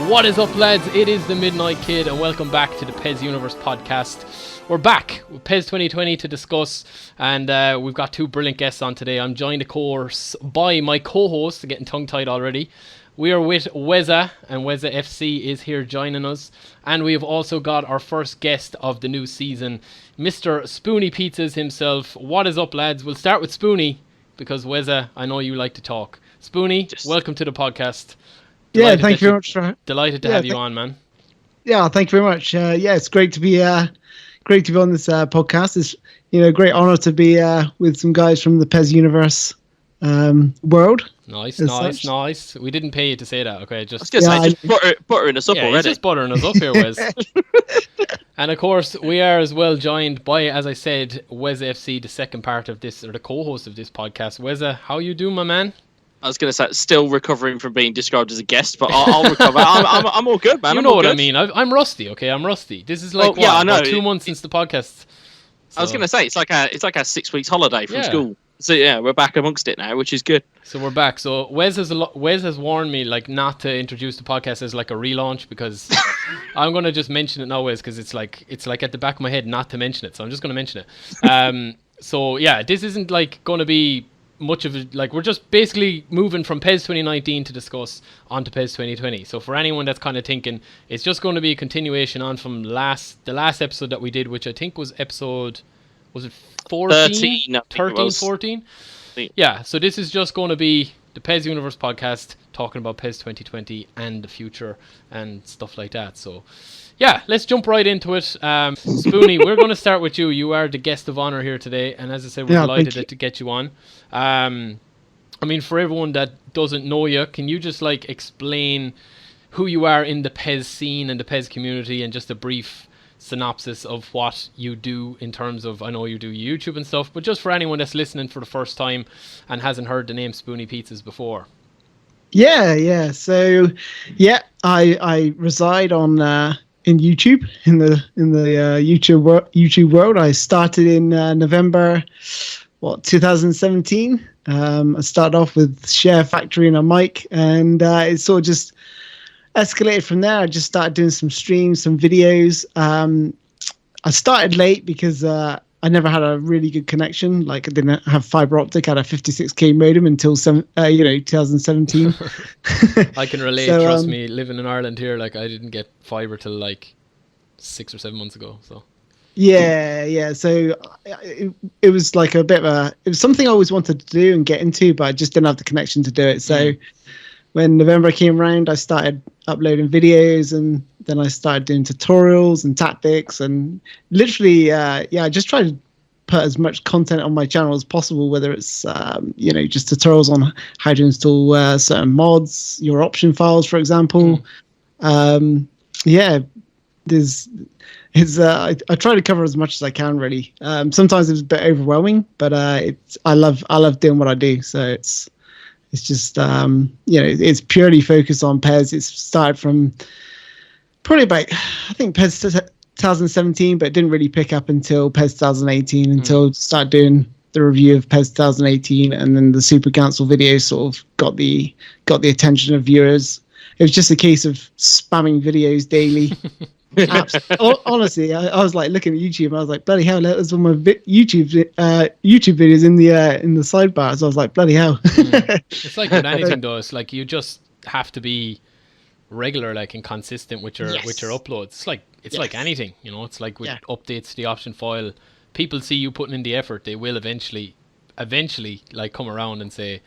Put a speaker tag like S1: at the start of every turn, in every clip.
S1: What is up, lads? It is the Midnight Kid, and welcome back to the PESUniverse podcast. We're back with PES 2020 to discuss, and we've got two brilliant guests on today. I'm joined, of course, by my co-host, getting tongue-tied already. We are with Weza, and Weza FC is here joining us. And we have also got our first guest of the new season, Mr. Spoony Pizzas himself. What is up, lads? We'll start with Spoony, because Weza, I know you like to talk. Spoony, welcome to the podcast.
S2: Delighted thank you very much.
S1: Delighted to have you on, man.
S2: Yeah, thank you very much. It's great to be on this podcast. It's great honor to be with some guys from the PESUniverse world.
S1: Nice. We didn't pay you to say that, okay?
S3: Just buttering us up already.
S1: He's just buttering us up here, Wes. And of course, we are as well joined by, as I said, Weza FC, the second part of this, or the co-host of this podcast. Weza, how you doing, my man?
S3: I was going to say, still recovering from being described as a guest, but I'll recover. I'm all good, man.
S1: You know what I mean. I'm rusty, okay? I'm rusty. This is like,
S3: I know.
S1: 2 months since the podcast.
S3: So. I was going to say, it's like a 6 weeks holiday from school. So yeah, we're back amongst it now, which is good.
S1: So we're back. So Wes has warned me like not to introduce the podcast as like a relaunch, because I'm going to just mention it now, Wes, because it's like at the back of my head not to mention it. So I'm just going to mention it. So yeah, this isn't like going to be much of it. Like, we're just basically moving from PES 2019 to discuss onto PES 2020. So for anyone that's kind of thinking, it's just going to be a continuation on from the last episode that we did, which I think was episode, was it 14? 13, 14? Yeah, so this is just going to be the PESUniverse podcast talking about PES 2020 and the future and stuff like that. So yeah, let's jump right into it. Spoony, we're going to start with you. You are the guest of honor here today, and as I said, we're delighted to get you on. I mean, for everyone that doesn't know you, can you just like explain who you are in the PES scene and the PES community, and just a brief synopsis of what you do in terms of, I know you do YouTube and stuff, but just for anyone that's listening for the first time and hasn't heard the name Spoony Pizzas before.
S2: Yeah. So I reside on in YouTube, in the YouTube world. I started in November 2017. I started off with Share Factory and a mic, and it sort of just escalated from there. I just started doing some streams, some videos. I started late because I never had a really good connection. Like, I didn't have fiber optic. I had a 56k modem until 2017.
S1: I can relate. Trust me, living in Ireland here, like, I didn't get fiber till like 6 or 7 months ago. So
S2: yeah. So it was like it was something I always wanted to do and get into, but I just didn't have the connection to do it. So when November came around, I started uploading videos, and then I started doing tutorials and tactics, and literally, I just tried to put as much content on my channel as possible, whether it's, just tutorials on how to install certain mods, your option files, for example. I try to cover as much as I can, really. Sometimes it's a bit overwhelming, but I love doing what I do. So it's just, it's purely focused on PES. It's started from probably about, I think, PES 2017, but it didn't really pick up until PES 2018, until I started doing the review of PES 2018, and then the Super Council video sort of got the attention of viewers. It was just a case of spamming videos daily. Honestly, I was like looking at YouTube, and I was like, bloody hell, there's all my YouTube videos in the sidebar. So I was like, bloody hell.
S1: It's like with anything though. It's like you just have to be regular, like, and consistent with your uploads. It's like anything, it's like with updates to the option file. People see you putting in the effort, they will eventually like come around and say,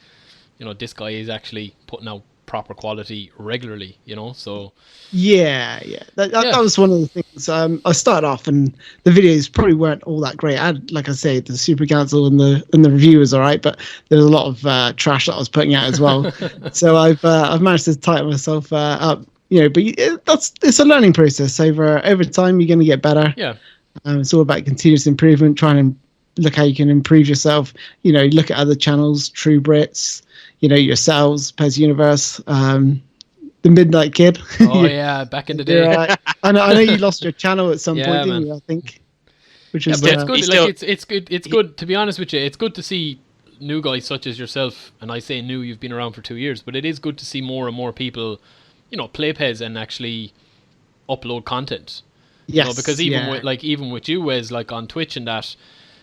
S1: this guy is actually putting out proper quality regularly, so that was one of the things. I started off, and the videos probably weren't all that great. I had, like I say, the Super Council and the review was all right, but there was a lot of trash that I was putting out as well. So I've managed to tighten myself up, but it's a learning process. Over time, you're going to get better. It's all about continuous improvement, trying to look how you can improve yourself. Look at other channels, True Brits, yourselves, PESUniverse, the Midnight Kid. Oh yeah, back in the day.
S2: I know you lost your channel at some point, didn't you? I think. Which is
S1: but it's good. Like, it's good. It's good, to be honest with you. It's good to see new guys such as yourself, and I say new, you've been around for 2 years, but it is good to see more and more people play PES and actually upload content.
S2: Yes,
S1: Because even with you, Wes, like on Twitch and that,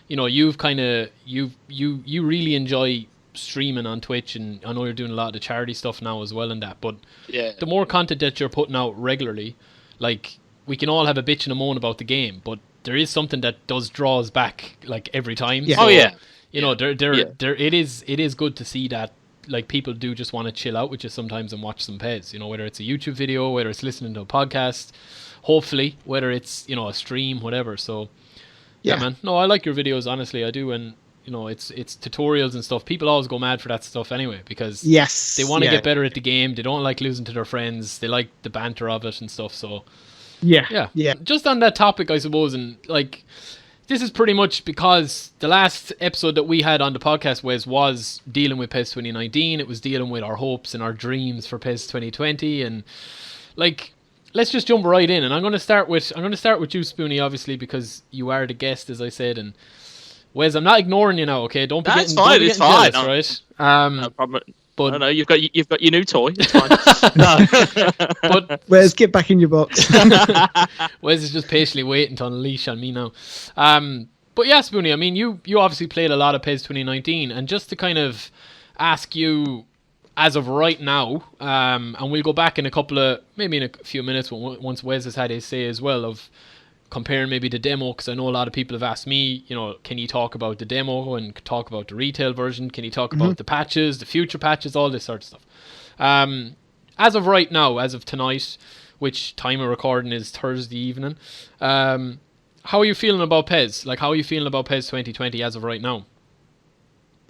S1: you've kind of you really enjoy streaming on Twitch, and I know you're doing a lot of the charity stuff now as well and that. But the more content that you're putting out regularly, like we can all have a bitch and a moan about the game, but there is something that does draw us back like every time.
S2: Yeah.
S1: So,
S3: There.
S1: it is good to see that like people do just want to chill out with you sometimes and watch some PES. Whether it's a YouTube video, whether it's listening to a podcast, hopefully, whether it's a stream, whatever. So yeah, man. No, I like your videos, honestly, I do. And it's tutorials and stuff. People always go mad for that stuff anyway, because they want to get better at the game. They don't like losing to their friends. They like the banter of it and stuff. So yeah. Just on that topic, I suppose, and like this is pretty much because the last episode that we had on the podcast was dealing with PES 2019. It was dealing with our hopes and our dreams for PES 2020, and like, let's just jump right in. And I'm going to start with you, Spoonie, obviously, because you are the guest, as I said. And Wes, I'm not ignoring you now, okay? Don't be getting jealous, right?
S3: No problem. But no, you've got your new toy. It's fine.
S1: But
S2: Wes, get back in your box.
S1: Wes is just patiently waiting to unleash on me now. But yeah, Spoonie, I mean, you obviously played a lot of PES 2019, and just to kind of ask you, as of right now, and we'll go back in a few minutes once Wes has had his say as well, of comparing maybe the demo, because I know a lot of people have asked me, can you talk about the demo and talk about the retail version? Can you talk about the patches, the future patches, all this sort of stuff? As of right now, as of tonight, which time of recording is Thursday evening, how are you feeling about PES? Like, how are you feeling about PES 2020 as of right now?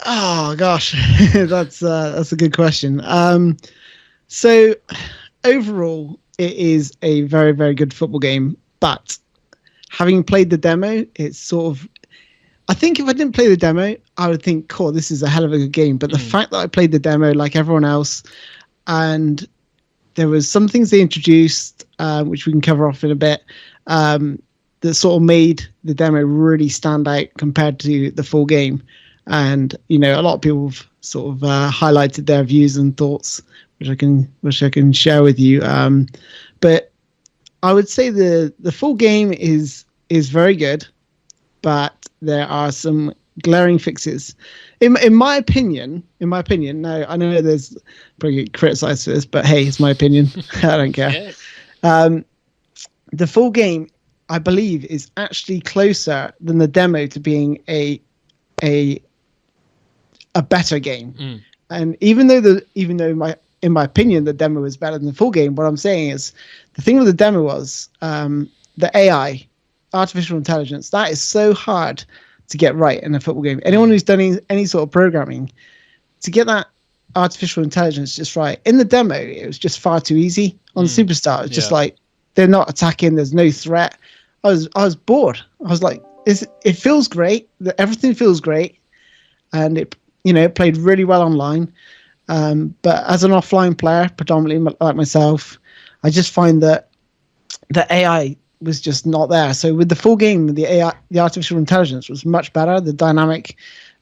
S2: Oh gosh, that's a good question. So overall, it is a very, very good football game, but having played the demo, it's sort of, I think if I didn't play the demo, I would think, cool, this is a hell of a good game. But the fact that I played the demo like everyone else, and there was some things they introduced, which we can cover off in a bit, that sort of made the demo really stand out compared to the full game. And, a lot of people have sort of highlighted their views and thoughts, which I can share with you. But I would say the full game is very good, but there are some glaring fixes. In my opinion. Now I know there's probably criticized for this, but hey, it's my opinion. I don't care. Yeah. The full game, I believe, is actually closer than the demo to being a better game. And even though in my opinion, the demo is better than the full game, what I'm saying is the thing with the demo was the AI, artificial intelligence. That is so hard to get right in a football game. Anyone who's done any sort of programming, to get that artificial intelligence just right. In the demo, it was just far too easy. On Superstar, it's just like they're not attacking. There's no threat. I was bored. I was like, it feels great. Everything feels great, and it played really well online. But as an offline player, predominantly like myself, I just find that the AI was just not there. So with the full game, the AI, the artificial intelligence was much better. The dynamic,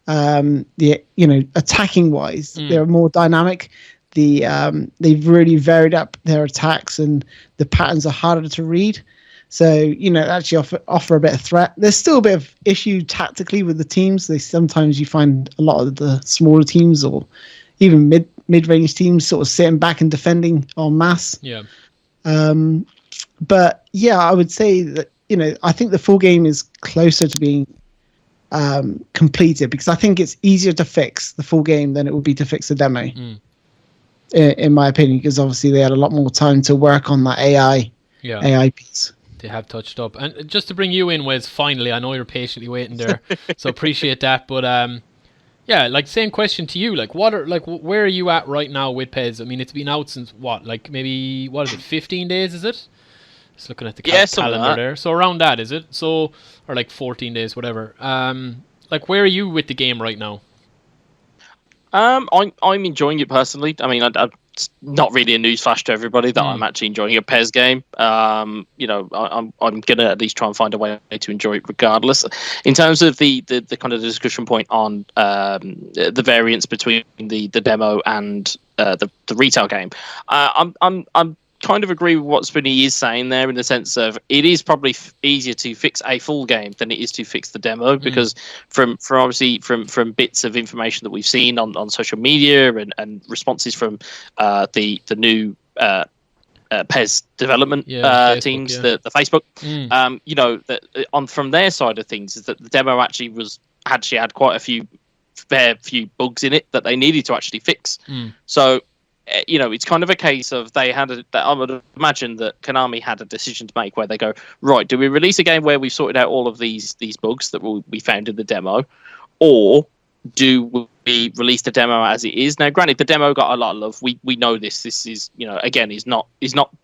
S2: attacking wise, they're more dynamic. They've really varied up their attacks, and the patterns are harder to read. So, actually offer a bit of threat. There's still a bit of issue tactically with the teams. Sometimes you find a lot of the smaller teams or even mid-range teams sort of sitting back and defending en masse.
S1: Yeah.
S2: But yeah, I would say that, I think the full game is closer to being completed, because I think it's easier to fix the full game than it would be to fix the demo, in my opinion, because obviously they had a lot more time to work on that AI piece.
S1: They have touched up. And just to bring you in, Wes, finally, I know you're patiently waiting there, so appreciate that. But yeah, like, same question to you. Like, where are you at right now with PES? I mean, it's been out since maybe 15 days, is it? Just looking at the calendar there. So around that, is it? So, or like 14 days, whatever. Like, where are you with the game right now?
S3: I'm enjoying it personally. I mean, it's not really a newsflash to everybody that I'm actually enjoying a PES game. I'm gonna at least try and find a way to enjoy it regardless. In terms of the kind of discussion point on the variance between the demo and the retail game, I'm kind of agree with what Spoonie is saying there, in the sense of it is probably easier to fix a full game than it is to fix the demo, because from bits of information that we've seen on social media and responses from the new PES development
S1: Facebook,
S3: teams, the Facebook, you know, that from their side of things, is that the demo actually had quite a fair few bugs in it that they needed to actually fix. So, you know, it's kind of a case of I would imagine that Konami had a decision to make, where they go, right, do we release a game where we've sorted out all of these bugs that we found in the demo, or do we release the demo as it is? Now, granted, the demo got a lot of love. We know this. This is, you know, again, is not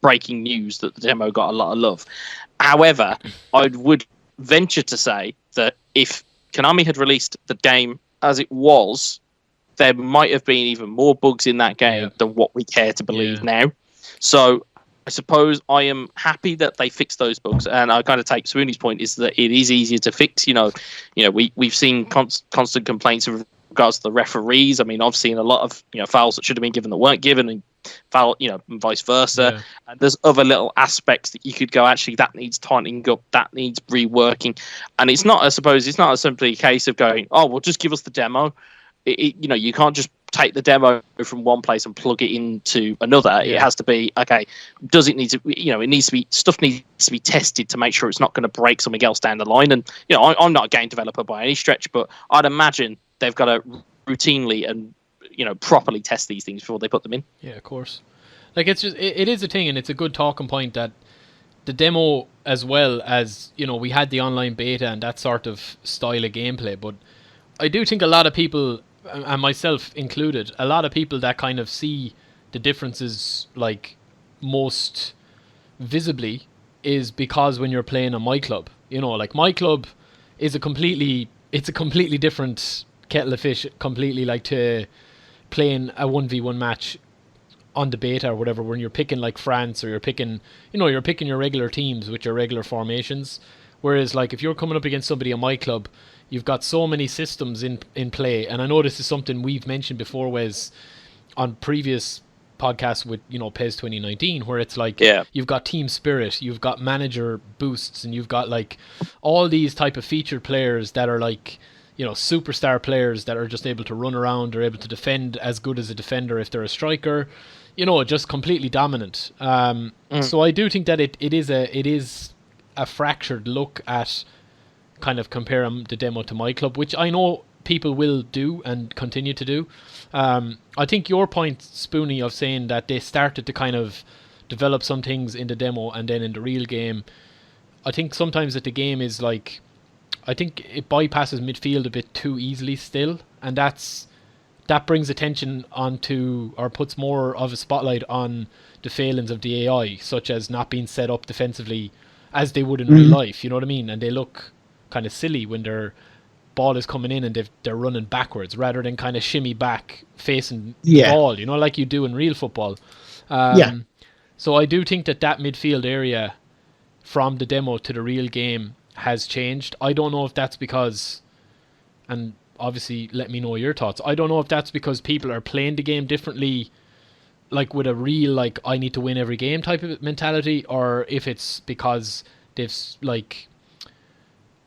S3: breaking news that the demo got a lot of love. However, I would venture to say that if Konami had released the game as it was, there might have been even more bugs in that game than what we care to believe now. So I suppose I am happy that they fixed those bugs, and I kind of take Sweeney's point, is that it is easier to fix. You know, we've seen constant complaints with regards to the referees. I mean, I've seen a lot of, you know, fouls that should have been given that weren't given, and and vice versa. And there's other little aspects that you could go, actually, that needs tightening up, that needs reworking. And it's not, I suppose, it's not simply a case of going, oh, well, just give us the demo. You know, you can't just take the demo from one place and plug it into another. It has to be, okay, does it need to, you know, stuff needs to be tested to make sure it's not going to break something else down the line. And, you know, I'm not a game developer by any stretch, but I'd imagine they've got to routinely and, you know, properly test these things before they put them in.
S1: Yeah, of course. Like, it's just, it is a thing, and it's a good talking point that the demo, as well as, you know, we had the online beta and that sort of style of gameplay, but I do think a lot of people, and myself included, a lot of people that kind of see the differences, like, most visibly, is because when you're playing a myClub, you know, like, myClub is a completely different kettle of fish, completely, like, to playing a 1v1 match on the beta or whatever, when you're picking, like, France, or you're picking your regular teams with your regular formations. Whereas, like, if you're coming up against somebody on myClub, you've got so many systems in play. And I know this is something we've mentioned before, Wes, on previous podcasts with, you know, PES 2019, where it's like, you've got team spirit, you've got manager boosts, and you've got, like, all these type of featured players that are, like, you know, superstar players that are just able to run around, or able to defend as good as a defender if they're a striker, you know, just completely dominant. So I do think that it is a fractured look at kind of comparing the demo to myClub, which I know people will do and continue to do. I think your point, Spoonie, of saying that they started to kind of develop some things in the demo and then in the real game, I think sometimes that the game is like, I think it bypasses midfield a bit too easily still, and that brings attention onto, or puts more of a spotlight on the failings of the AI, such as not being set up defensively as they would in real life, you know what I mean? And they look kind of silly when their ball is coming in and they're running backwards rather than kind of shimmy back facing the ball, you know, like you do in real football. So I do think that midfield area from the demo to the real game has changed. I don't know if that's because, and obviously let me know your thoughts, I don't know if that's because people are playing the game differently, like with a real, like, I need to win every game type of mentality, or if it's because they've, like,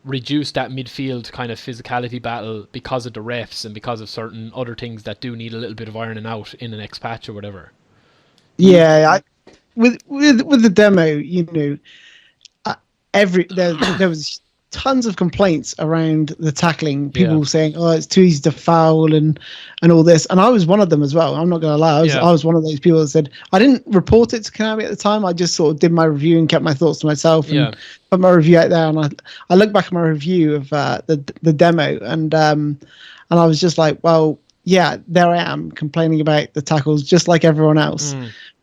S1: reduced that midfield kind of physicality battle because of the refs and because of certain other things that do need a little bit of ironing out in the next patch or whatever.
S2: With the demo, you know, there was tons of complaints around the tackling. People saying, "Oh, it's too easy to foul," and all this. And I was one of them as well. I'm not going to lie. I was one of those people that said, I didn't report it to Konami at the time. I just sort of did my review and kept my thoughts to myself and put my review out there. And I look back at my review of the demo, and I was just like, well, yeah, there I am complaining about the tackles just like everyone else.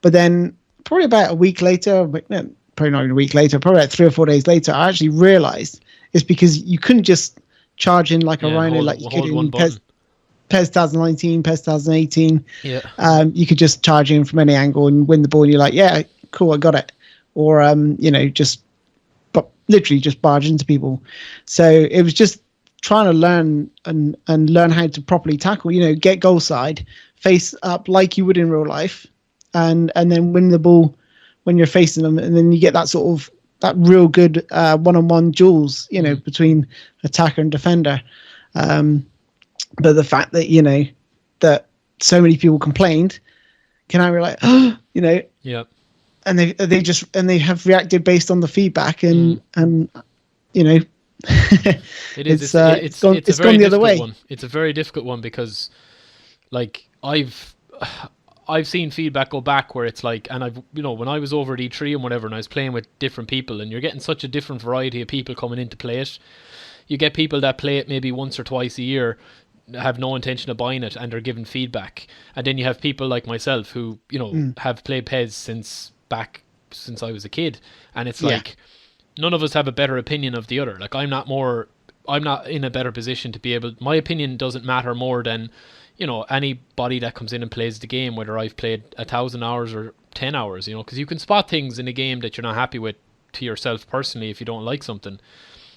S2: But then probably about a week later, probably not even a week later, probably like 3 or 4 days later, I actually realized it's because you couldn't just charge in like a rhino like you could in PES 2019, PES 2018. You could just charge in from any angle and win the ball, and you're like, yeah, cool, I got it. Or you know, literally just barge into people. So it was just trying to learn and learn how to properly tackle, you know, get goal side, face up like you would in real life, and then win the ball when you're facing them, and then you get that sort of that real good one-on-one duels, you know, between attacker and defender. But the fact that, you know, that so many people complained, can I be like, oh, you know,
S1: yeah,
S2: and they have reacted based on the feedback, and you know,
S1: it is.
S2: it's gone the other way.
S1: It's a very difficult one because, like, I've seen feedback go back where it's like, and when I was over at E3 and whatever, and I was playing with different people, and you're getting such a different variety of people coming in to play it. You get people that play it maybe once or twice a year, have no intention of buying it, and are giving feedback. And then you have people like myself who, you know, have played PES since I was a kid, and it's like none of us have a better opinion of the other. Like, I'm not in a better position to be able. My opinion doesn't matter more than, you know, anybody that comes in and plays the game, whether I've played 1,000 hours or 10 hours, you know, because you can spot things in a game that you're not happy with to yourself personally if you don't like something.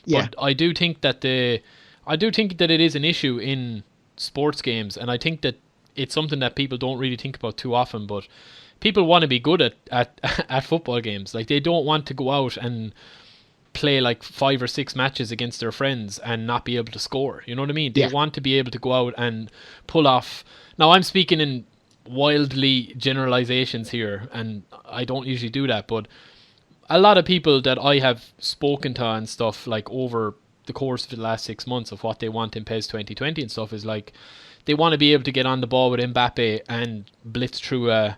S1: Yeah. But I do think that it is an issue in sports games, and I think that it's something that people don't really think about too often. But people want to be good at football games. Like, they don't want to go out and play like 5 or 6 matches against their friends and not be able to score. You know what I mean? They want to be able to go out and pull off. Now, I'm speaking in wildly generalizations here, and I don't usually do that, but a lot of people that I have spoken to and stuff, like, over the course of the last 6 months of what they want in PES 2020 and stuff, is like, they want to be able to get on the ball with Mbappe and blitz through a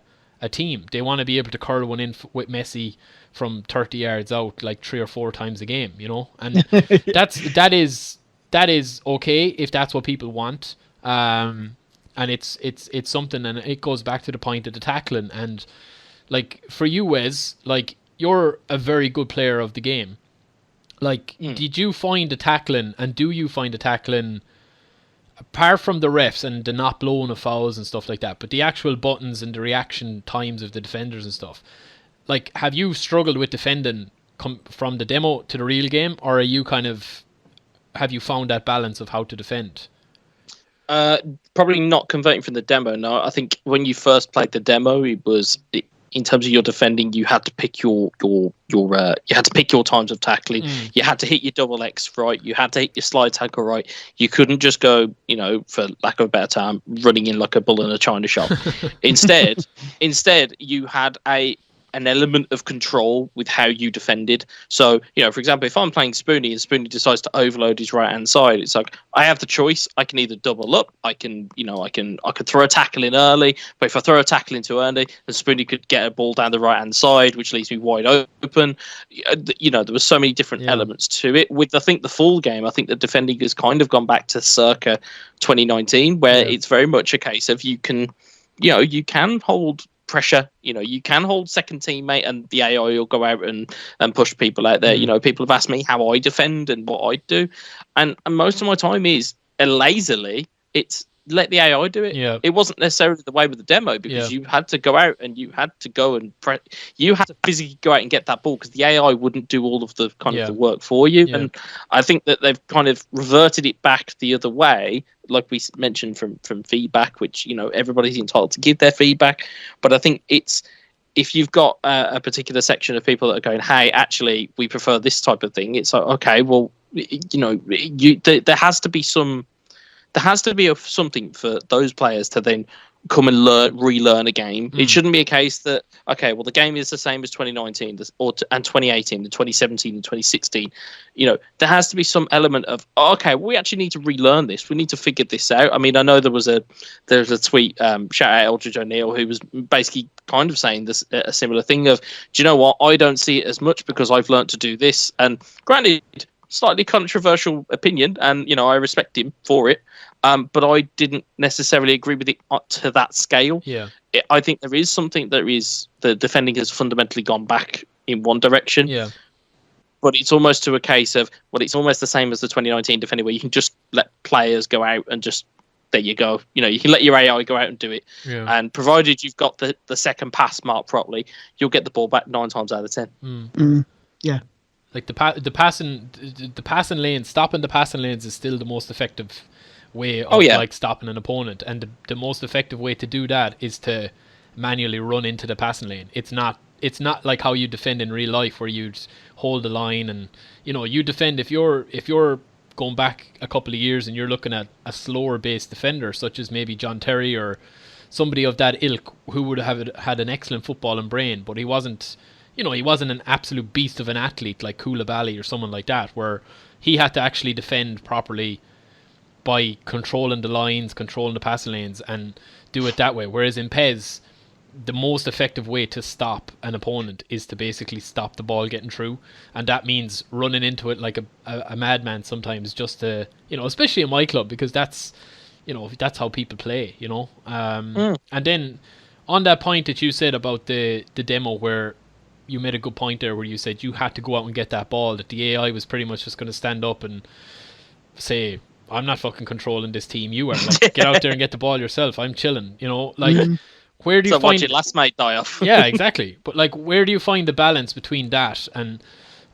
S1: team. They want to be able to curl one in with Messi from 30 yards out like 3 or 4 times a game, you know? And that is okay if that's what people want. And it's something, and it goes back to the point of the tackling. And, like, for you, Wes, like, you're a very good player of the game. Like, did you find the tackling, and do you find the tackling, apart from the refs and the not blowing of fouls and stuff like that, but the actual buttons and the reaction times of the defenders and stuff, like, have you struggled with defending from the demo to the real game, or have you found that balance of how to defend?
S3: Probably not converting from the demo. No, I think when you first played the demo, in terms of your defending, you had to pick you had to pick your times of tackling. You had to hit your double X right. You had to hit your slide tackle right. You couldn't just go, you know, for lack of a better term, running in like a bull in a china shop. Instead, you had an element of control with how you defended. So, you know, for example, if I'm playing Spoonie and Spoonie decides to overload his right hand side, it's like I have the choice. I can either double up, I can throw a tackle in early, but if I throw a tackle in too early, then Spoonie could get a ball down the right hand side, which leaves me wide open. You know, there were so many different elements to it. With, I think, the full game, I think the defending has kind of gone back to circa 2019, where it's very much a case of you can hold pressure, you know, you can hold second teammate, and the AI will go out and push people out there. You know, people have asked me how I defend and what I do, and most of my time is lazily it's let the AI do it. It wasn't necessarily the way with the demo, because you had to go out and you had to go and you had to physically go out and get that ball, because the AI wouldn't do all of the kind of the work for you. And I think that they've kind of reverted it back the other way, like we mentioned from feedback, which, you know, everybody's entitled to give their feedback. But I think it's, if you've got a particular section of people that are going, hey, actually, we prefer this type of thing, it's like, okay, well, you know, there has to be something for those players to then come and relearn a game. It shouldn't be a case that, okay, well, the game is the same as 2019 and 2018 and 2017 and 2016. You know, there has to be some element of, okay, we actually need to relearn this. We need to figure this out. I mean, I know there was a tweet, shout out Eldridge O'Neill, who was basically kind of saying this, a similar thing of, do you know what? I don't see it as much because I've learned to do this. And granted, slightly controversial opinion, and, you know, I respect him for it. But I didn't necessarily agree with it to that scale. I think there is something the defending has fundamentally gone back in one direction. But it's almost to a case of, well, it's almost the same as the 2019 defending, where you can just let players go out and just, there you go. You know, you can let your AI go out and do it. And provided you've got the second pass marked properly, you'll get the ball back 9 times out of 10.
S1: Like the passing lanes, stopping the passing lanes is still the most effective way of like stopping an opponent, and the most effective way to do that is to manually run into the passing lane. It's not it's not like how you defend in real life where you'd hold the line and you defend if you're going back a couple of years and you're looking at a slower based defender such as maybe John Terry or somebody of that ilk who would have had an excellent footballing brain, but he wasn't an absolute beast of an athlete like Koulibaly or someone like that, where he had to actually defend properly by controlling the lines, controlling the passing lanes, and do it that way. Whereas in PES, the most effective way to stop an opponent is to basically stop the ball getting through, and that means running into it like a madman sometimes, just to especially in myClub, because that's how people play. And then on that point that you said about the demo, where you made a good point there, where you said you had to go out and get that ball, that the AI was pretty much just going to stand up and say, I'm not fucking controlling this team, you are. Like, get out there and get the ball yourself, I'm chilling. Where do you find...
S3: watch your last mate die off.
S1: Yeah, exactly. But like, where do you find the balance between that? And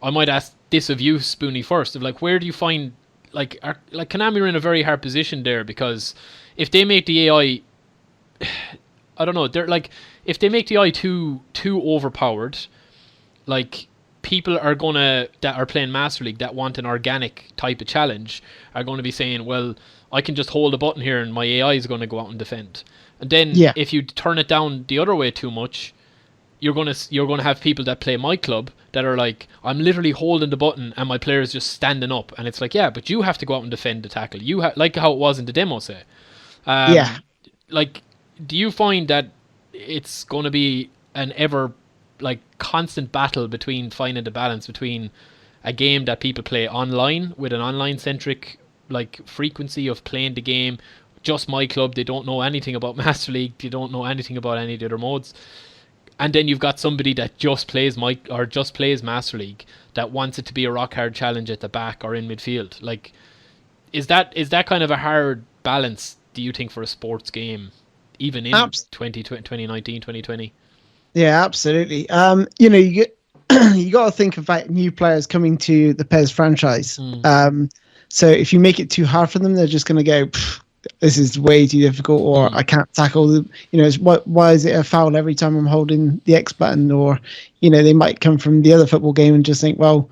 S1: I might ask this of you, Spoony, first. Of like, where do you find like Konami are in a very hard position there, because if they make the AI, I don't know, they're like, if they make the AI too overpowered, like, people are that are playing Master League that want an organic type of challenge are going to be saying, well, I can just hold a button here and my AI is going to go out and defend. And then if you turn it down the other way too much, you're going to have people that play myClub that are like, I'm literally holding the button and my player is just standing up, and it's like, yeah, but you have to go out and defend the tackle. Like how it was in the demo, say. Like, do you find that it's going to be an ever like constant battle between finding the balance between a game that people play online with an online centric like frequency of playing the game, just myClub, they don't know anything about Master League, they don't know anything about any of the other modes, and then you've got somebody that just plays Master League that wants it to be a rock hard challenge at the back or in midfield. Like, is that kind of a hard balance, do you think, for a sports game, even in 2019, 2020?
S2: Yeah, absolutely. You got to think about new players coming to the PES franchise. So if you make it too hard for them, they're just going to go, this is way too difficult, or I can't tackle the, why is it a foul every time I'm holding the X button? Or, they might come from the other football game and just think, well,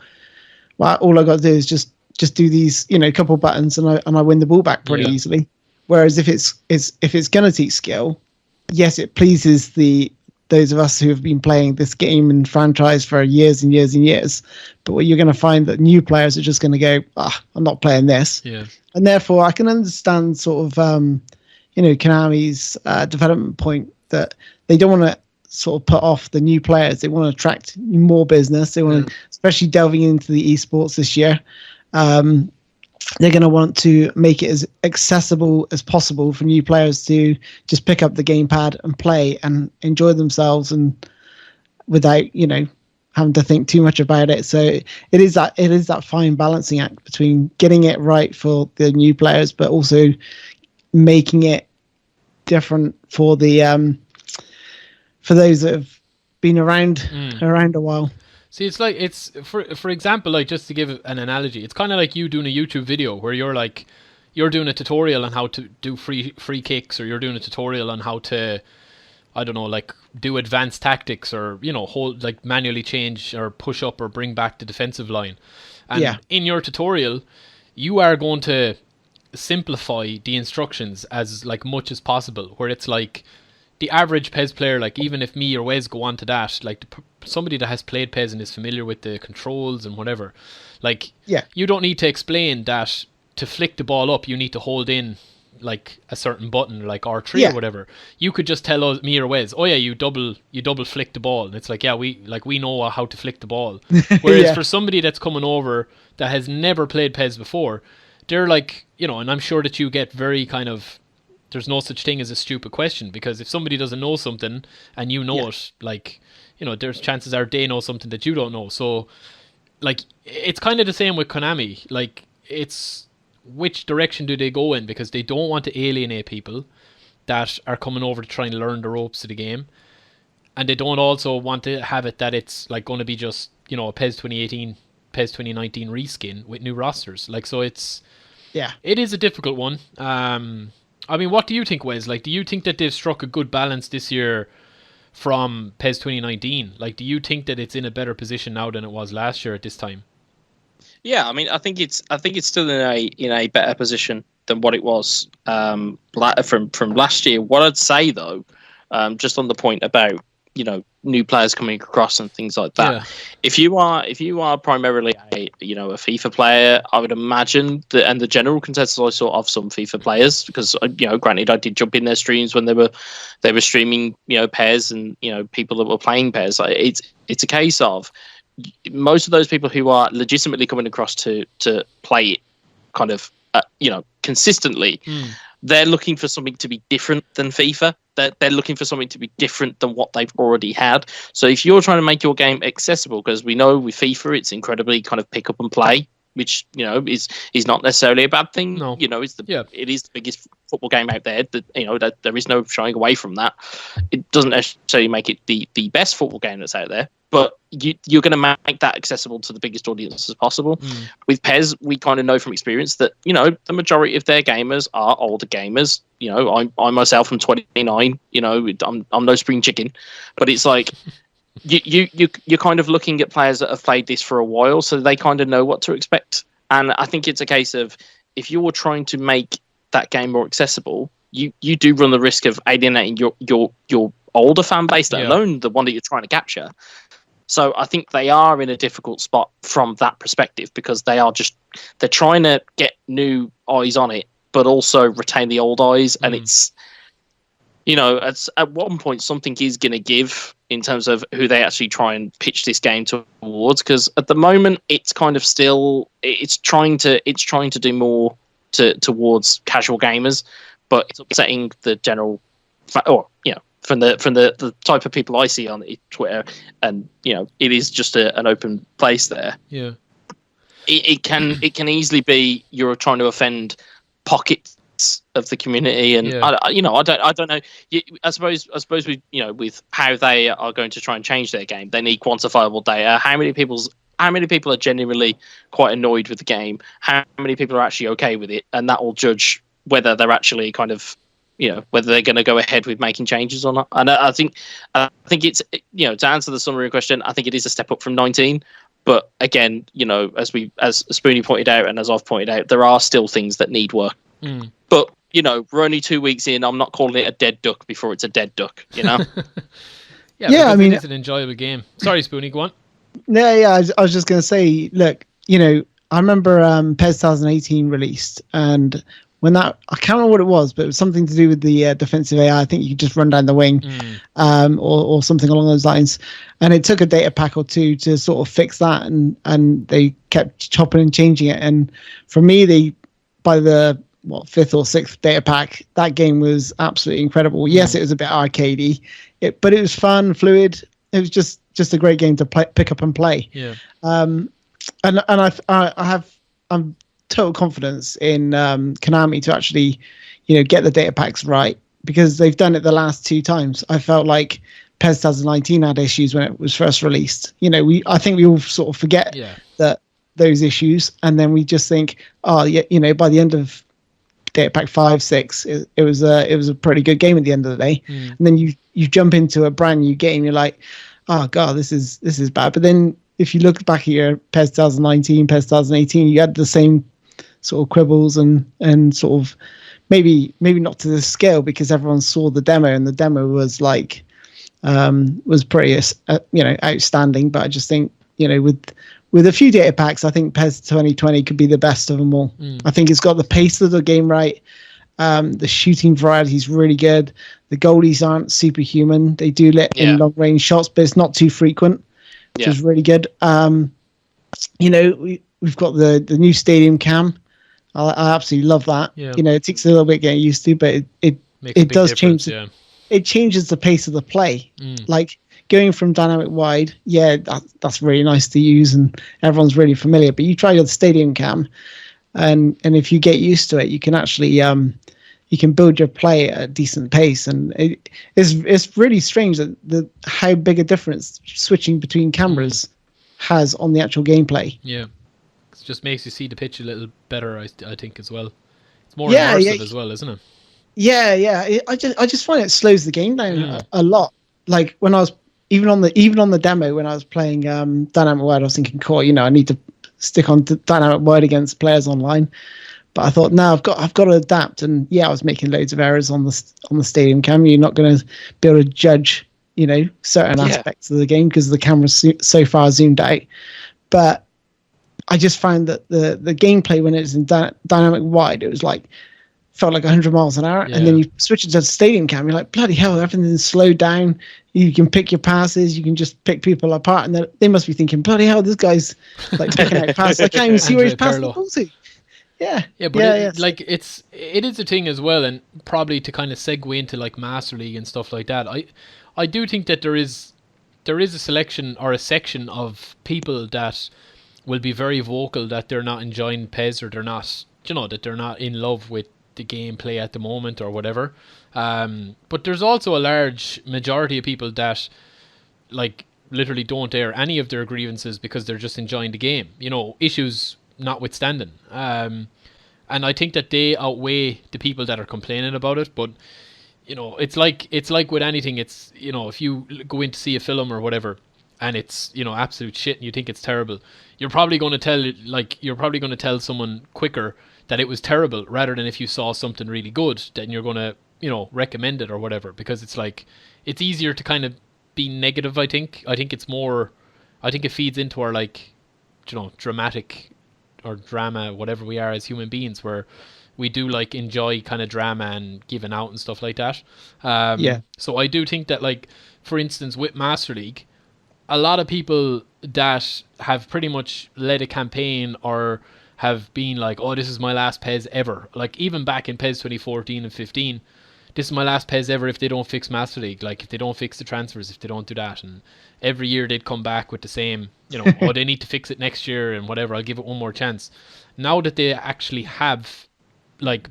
S2: all I got to do is just do these, couple buttons and I win the ball back pretty easily. Whereas if it's going to teach skill, yes, it pleases those of us who have been playing this game and franchise for years and years and years. But what you're going to find that new players are just going to go, I'm not playing this.
S1: Yeah.
S2: And therefore I can understand sort of, Konami's development point, that they don't want to sort of put off the new players. They want to attract more business. They want to, especially delving into the esports this year. They're going to want to make it as accessible as possible for new players to just pick up the gamepad and play and enjoy themselves, and without having to think too much about it. So it is that fine balancing act between getting it right for the new players, but also making it different for the for those that have been around a while.
S1: See, it's like, it's for example, like, just to give an analogy, it's kind of like you doing a YouTube video where you're doing a tutorial on how to do free kicks, or you're doing a tutorial on how to, I don't know, like, do advanced tactics, or hold, like, manually change or push up or bring back the defensive line. And in your tutorial, you are going to simplify the instructions as like much as possible, where it's like, the average PES player, like, even if me or Wes go on to that, like, somebody that has played PES and is familiar with the controls and whatever, like, you don't need to explain that to flick the ball up, you need to hold in, like, a certain button, like R3 or whatever. You could just tell us, me or Wes, oh yeah, you double flick the ball. And it's like, yeah, we know how to flick the ball. Whereas for somebody that's coming over that has never played PES before, they're like, and I'm sure that you get very kind of, there's no such thing as a stupid question, because if somebody doesn't know something and you know it, like, there's chances are they know something that you don't know. So, like, it's kind of the same with Konami. Like, it's which direction do they go in, because they don't want to alienate people that are coming over to try and learn the ropes of the game, and they don't also want to have it that it's like going to be just a PES 2018, PES 2019 reskin with new rosters. Like, so it is a difficult one. I mean, what do you think, Wes? Like, do you think that they've struck a good balance this year from PES 2019. Like, do you think that it's in a better position now than it was last year at this time?
S3: Yeah, I mean, I think it's still in a better position than what it was from last year. What I'd say though, just on the point about new players coming across and things like that.
S1: Yeah.
S3: If you are primarily a FIFA player, I would imagine that, and the general consensus I saw of some FIFA players, because granted I did jump in their streams when they were streaming PES and people that were playing PES. It's a case of most of those people who are legitimately coming across to play it kind of consistently, they're looking for something to be different than FIFA. They're looking for something to be different than what they've already had. So if you're trying to make your game accessible, because we know with FIFA it's incredibly kind of pick up and play, which is not necessarily a bad thing.
S1: No.
S3: It is the biggest football game out there. That there is no shying away from that. It doesn't necessarily make it the best football game that's out there, but you're going to make that accessible to the biggest audience as possible. With PES, we kind of know from experience that the majority of their gamers are older gamers. I myself am 29. I'm no spring chicken, but it's like you're kind of looking at players that have played this for a while, so they kind of know what to expect. And I think it's a case of, if you're trying to make that game more accessible, you do run the risk of alienating your older fan base, let alone the one that you're trying to capture. So I think they are in a difficult spot from that perspective, because they're trying to get new eyes on it, but also retain the old eyes. And it's, at one point something is going to give in terms of who they actually try and pitch this game towards. Because at the moment, it's kind of still, it's trying to do more towards casual gamers, but it's upsetting the general, from the type of people I see on Twitter, and it is just an open place there.
S1: Yeah,
S3: it can easily be you're trying to offend pockets of the community, and I don't know. I suppose with with how they are going to try and change their game, they need quantifiable data. How many people are genuinely quite annoyed with the game? How many people are actually okay with it? And that will judge whether they're actually kind of whether they're going to go ahead with making changes or not. And I think it's, to answer the summary question, I think it is a step up from 19. But again, as Spoony pointed out, and as I've pointed out, there are still things that need work. But we're only 2 weeks in. I'm not calling it a dead duck before it's a dead duck.
S1: Yeah, I mean, it's an enjoyable game. Sorry, Spoony, go on.
S2: Yeah. I was just going to say, look, I remember PES 2018 released, and when that, I can't remember what it was, but it was something to do with the defensive AI. I think you could just run down the wing, or something along those lines. And it took a data pack or two to sort of fix that, and they kept chopping and changing it. And for me, by the fifth or sixth data pack, that game was absolutely incredible. Yes, it was a bit arcadey, but it was fun, fluid. It was just a great game to pick up and play.
S1: Yeah.
S2: And I'm total confidence in Konami to actually, get the data packs right, because they've done it the last 2 times. I felt like PES 2019 had issues when it was first released. I think we all sort of forget that those issues, and then we just think, by the end of data pack 5, 6, it was a pretty good game at the end of the day. And then you jump into a brand new game, you're like, oh god, this is bad. But then if you look back at your PES 2019, PES 2018, you had the same sort of quibbles and sort of maybe not to this scale, because everyone saw the demo, and the demo was like was pretty outstanding. But I just think with a few data packs, I think PES 2020 could be the best of them all. I think it's got the pace of the game right. The shooting variety is really good. The goalies aren't superhuman. They do let in long range shots, but it's not too frequent, which is really good. We've got the new stadium cam. I absolutely love that.
S1: Yeah.
S2: It takes a little bit getting used to, but it does change. It changes the pace of the play. Like going from dynamic wide, that's really nice to use, and everyone's really familiar. But you try the stadium cam, and if you get used to it, you can actually you can build your play at a decent pace. And it's really strange that how big a difference switching between cameras has on the actual gameplay.
S1: Yeah. It just makes you see the pitch a little better, I think, as well. It's more immersive as well, isn't it?
S2: Yeah. I just find it slows the game down a lot. like when I was even on the demo when I was playing Dynamic Word, I was thinking, cool, I need to stick on Dynamic Word against players online. But I thought, no, I've got to adapt. And yeah, I was making loads of errors on the Stadium Cam. You're not going to be able to judge, certain aspects of the game because the camera's so far zoomed out. But I just found that the gameplay when it's in dynamic wide, it was like felt like 100 miles an hour. And then you switch it to the Stadium Cam, you're like, bloody hell, everything's slowed down. You can pick your passes, you can just pick people apart, and they must be thinking, bloody hell, this guy's like picking out passes. I can't even see where he's passing the ball to. Yeah,
S1: but it is a thing as well, and probably to kind of segue into like Master League and stuff like that. I do think that there is a selection or a section of people that will be very vocal that they're not enjoying PES or they're not, that they're not in love with the gameplay at the moment or whatever. But there's also a large majority of people that like literally don't air any of their grievances because they're just enjoying the game. Issues notwithstanding. And I think that they outweigh the people that are complaining about it. But it's like with anything. It's if you go in to see a film or whatever and it's absolute shit and you think it's terrible, you're probably going to tell someone quicker that it was terrible rather than if you saw something really good, then you're going to recommend it or whatever, because it's easier to kind of be negative. I think it feeds into our dramatic or drama, whatever we are as human beings, where we do enjoy kind of drama and giving out and stuff like that. So I do think that for instance with Master League, a lot of people that have pretty much led a campaign or have been like, oh, this is my last PES ever. Even back in PES 2014 and 15, this is my last PES ever if they don't fix Master League. If they don't fix the transfers, if they don't do that. And every year they'd come back with the same, oh, they need to fix it next year and whatever, I'll give it one more chance. Now that they actually have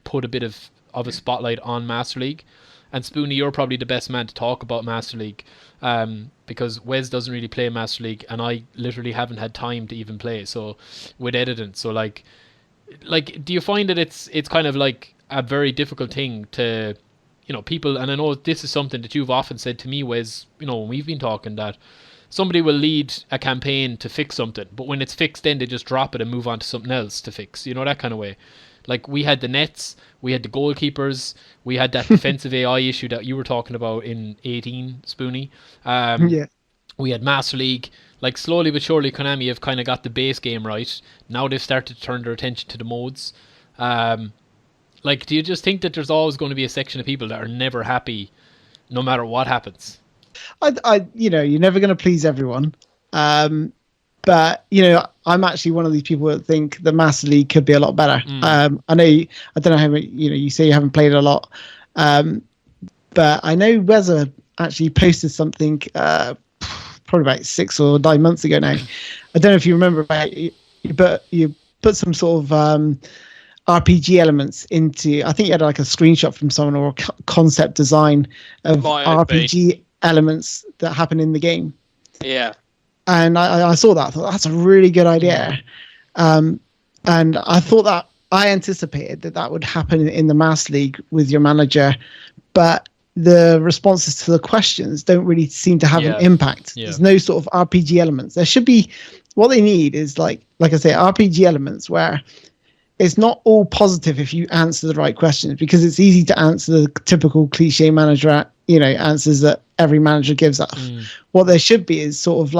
S1: put a bit of a spotlight on Master League, and Spoony, you're probably the best man to talk about Master League, because Wes doesn't really play Master League and I literally haven't had time to even play, so with editing. So do you find that it's kind of a very difficult thing to people, and I know this is something that you've often said to me, Wes, when we've been talking, that somebody will lead a campaign to fix something, but when it's fixed then they just drop it and move on to something else to fix, that kind of way. We had the nets, we had the goalkeepers, we had that defensive AI issue that you were talking about in 18, Spoony. We had Master League. Slowly but surely Konami have kind of got the base game right. Now they've started to turn their attention to the modes. Do you just think that there's always going to be a section of people that are never happy no matter what happens?
S2: You're never going to please everyone. But I'm actually one of these people that think the Master League could be a lot better. I don't know how you say you haven't played a lot, but I know Weza actually posted something probably about 6 or 9 months ago now. I don't know if you remember, but you put some sort of RPG elements into. I think you had a screenshot from someone or a concept design of RPG elements that happen in the game.
S3: Yeah.
S2: And I saw that. I thought that's a really good idea. And I thought that I anticipated that would happen in the Master League with your manager, but the responses to the questions don't really seem to have an impact. There's no sort of RPG elements. There should be. What they need is like I say, RPG elements where it's not all positive if you answer the right questions, because it's easy to answer the typical cliche manager answers that every manager gives off. What there should be is sort of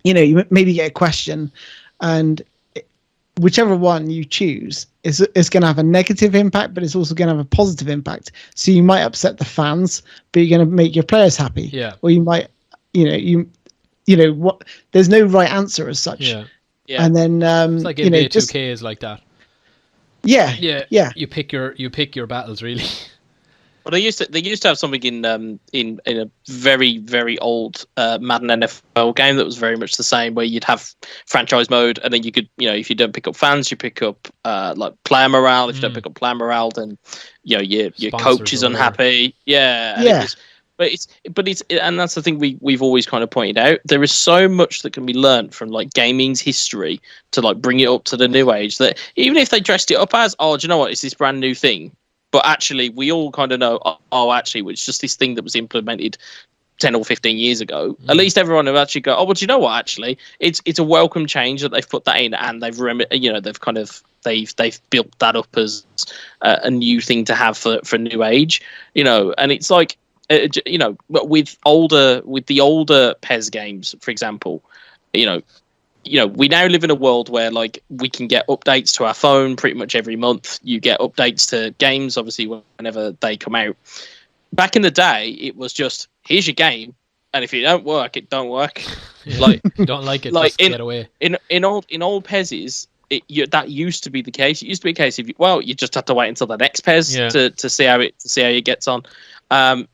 S2: you maybe get a question, and whichever one you choose is going to have a negative impact, but it's also going to have a positive impact. So you might upset the fans, but you're going to make your players happy.
S1: Yeah.
S2: Or you might, what? There's no right answer as such.
S1: Yeah.
S3: Yeah.
S2: And then
S1: it's like NBA 2K is like that.
S2: Yeah.
S1: Yeah. You pick your battles really.
S3: Well, they used to have something in a very, very old Madden NFL game that was very much the same, where you'd have franchise mode, and then you could, if you don't pick up fans, you pick up player morale. If you don't pick up player morale, then your coach is unhappy. Yeah. But it's and that's the thing we've always kind of pointed out. There is so much that can be learned from gaming's history to bring it up to the new age, that even if they dressed it up as, oh, do you know what, it's this brand new thing. But actually, we all kind of know, actually, it's just this thing that was implemented 10 or 15 years ago. At least everyone will actually go, oh, well, do you know what? Actually, it's a welcome change that they've put that in, and they've built that up as a new thing to have for new age, and it's like, with the older PES games, for example, we now live in a world where like we can get updates to our phone pretty much every month. You get updates to games, obviously, whenever they come out. Back in the day, it was just, here's your game, and if it don't work, it don't work.
S1: Yeah.
S3: Like,
S1: you don't like it,
S3: like
S1: just get away.
S3: In old PESs, that used to be the case. It used to be a case of, well, you just have to wait until the next PES to see how it gets on. And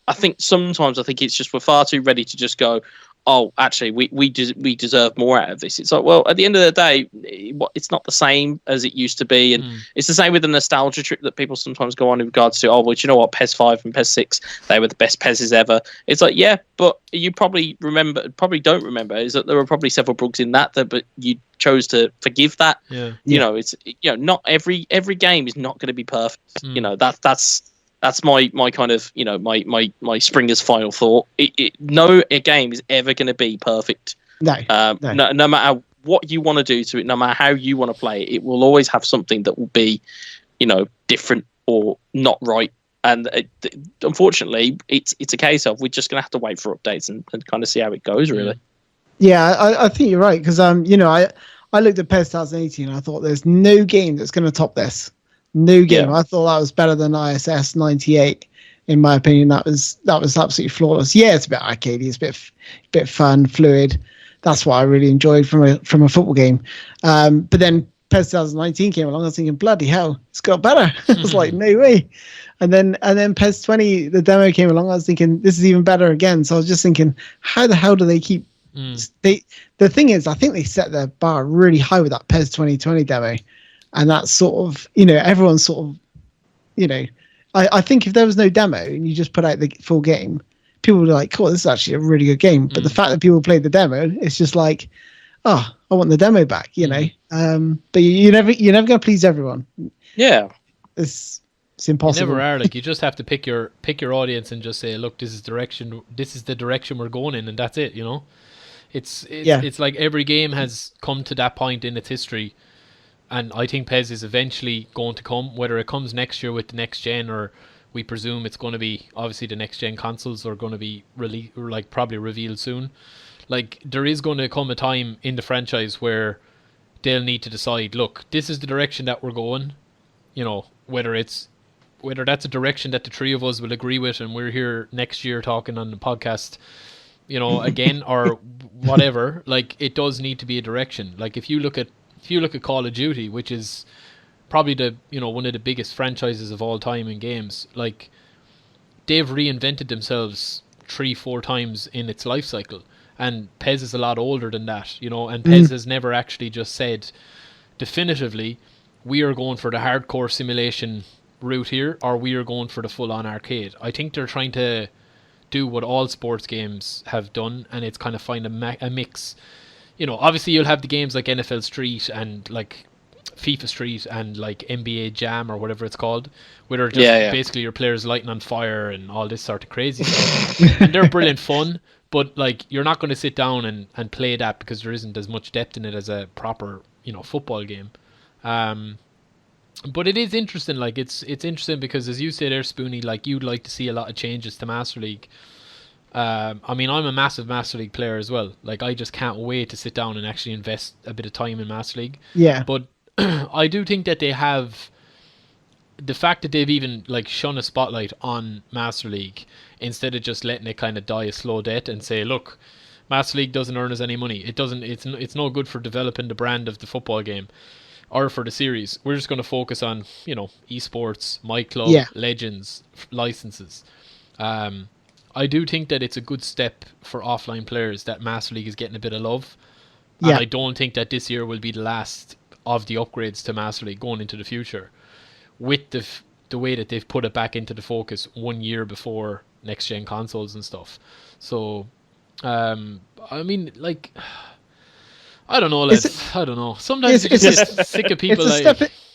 S3: I think sometimes it's just we're far too ready to just go, oh, actually, we deserve more out of this. It's like, well, at the end of the day, it's not the same as it used to be, and it's the same with the nostalgia trip that people sometimes go on in regards to, oh, well, do you know what, PES 5 and PES 6, they were the best PESs ever. It's like, yeah, but you probably don't remember, is that there were probably several bugs in that, but you chose to forgive that.
S1: Yeah.
S3: It's not every game is not going to be perfect. That's my kind of, my Springer's final thought. No game is ever going to be perfect.
S2: No.
S3: No matter what you want to do to it, no matter how you want to play it, it will always have something that will be, different or not right. And unfortunately, it's a case of we're just going to have to wait for updates and kind of see how it goes, really.
S2: Yeah, I think you're right, because I looked at PES 2018 and I thought there's no game that's going to top this. New game. Yeah. I thought that was better than ISS 98. In my opinion, that was absolutely flawless. Yeah, it's a bit arcadey, it's a bit fun, fluid. That's what I really enjoyed from a football game. But then PES 2019 came along. I was thinking, bloody hell, it's got better. I was like, no way. And then PES 20, the demo came along. I was thinking, this is even better again. So I was just thinking, how the hell do they keep? The thing is, I think they set the bar really high with that PES 2020 demo. And that's sort of, everyone's sort of, I think if there was no demo and you just put out the full game, people would be like, cool, this is actually a really good game. But the fact that people played the demo, it's just like, oh, I want the demo back, But you're never going to please everyone. Yeah. It's impossible.
S1: You never are. Like, you just have to pick your audience and just say, look, this is the direction we're going in, and that's it, It's like every game has come to that point in its history. And I think PES is eventually going to come, whether it comes next year with the next gen, or we presume it's going to be, obviously the next gen consoles are going to be probably revealed soon. Like, there is going to come a time in the franchise where they'll need to decide, look, this is the direction that we're going, whether that's a direction that the three of us will agree with and we're here next year talking on the podcast, again, or whatever. Like, it does need to be a direction. Like, if you look at Call of Duty, which is probably one of the biggest franchises of all time in games, like, they've reinvented themselves 3-4 times in its life cycle, and PES is a lot older than that, and PES has never actually just said definitively, we are going for the hardcore simulation route here, or we are going for the full-on arcade. I think they're trying to do what all sports games have done, and it's kind of find a mix. Obviously you'll have the games like NFL Street and like FIFA Street and like NBA Jam or whatever it's called, where they're just basically your players lighting on fire and all this sort of crazy stuff. And they're brilliant fun, but like, you're not going to sit down and play that because there isn't as much depth in it as a proper, football game. But it is interesting. Like, it's interesting because, as you say there, Spoonie, like, you'd like to see a lot of changes to Master League. I mean, I'm a massive Master League player as well. Like, I just can't wait to sit down and actually invest a bit of time in Master League.
S2: Yeah.
S1: But I do think that they have, the fact that they've even like shone a spotlight on Master League instead of just letting it kind of die a slow death and say, look, Master League doesn't earn us any money. It doesn't. It's no good for developing the brand of the football game or for the series. We're just going to focus on esports, myClub, Legends, licenses. I do think that it's a good step for offline players that Master League is getting a bit of love. Yeah. And I don't think that this year will be the last of the upgrades to Master League going into the future, with the way that they've put it back into the focus 1 year before next gen consoles and stuff. So, I mean, like, I don't know, lads. I don't know. Sometimes you just get sick of people.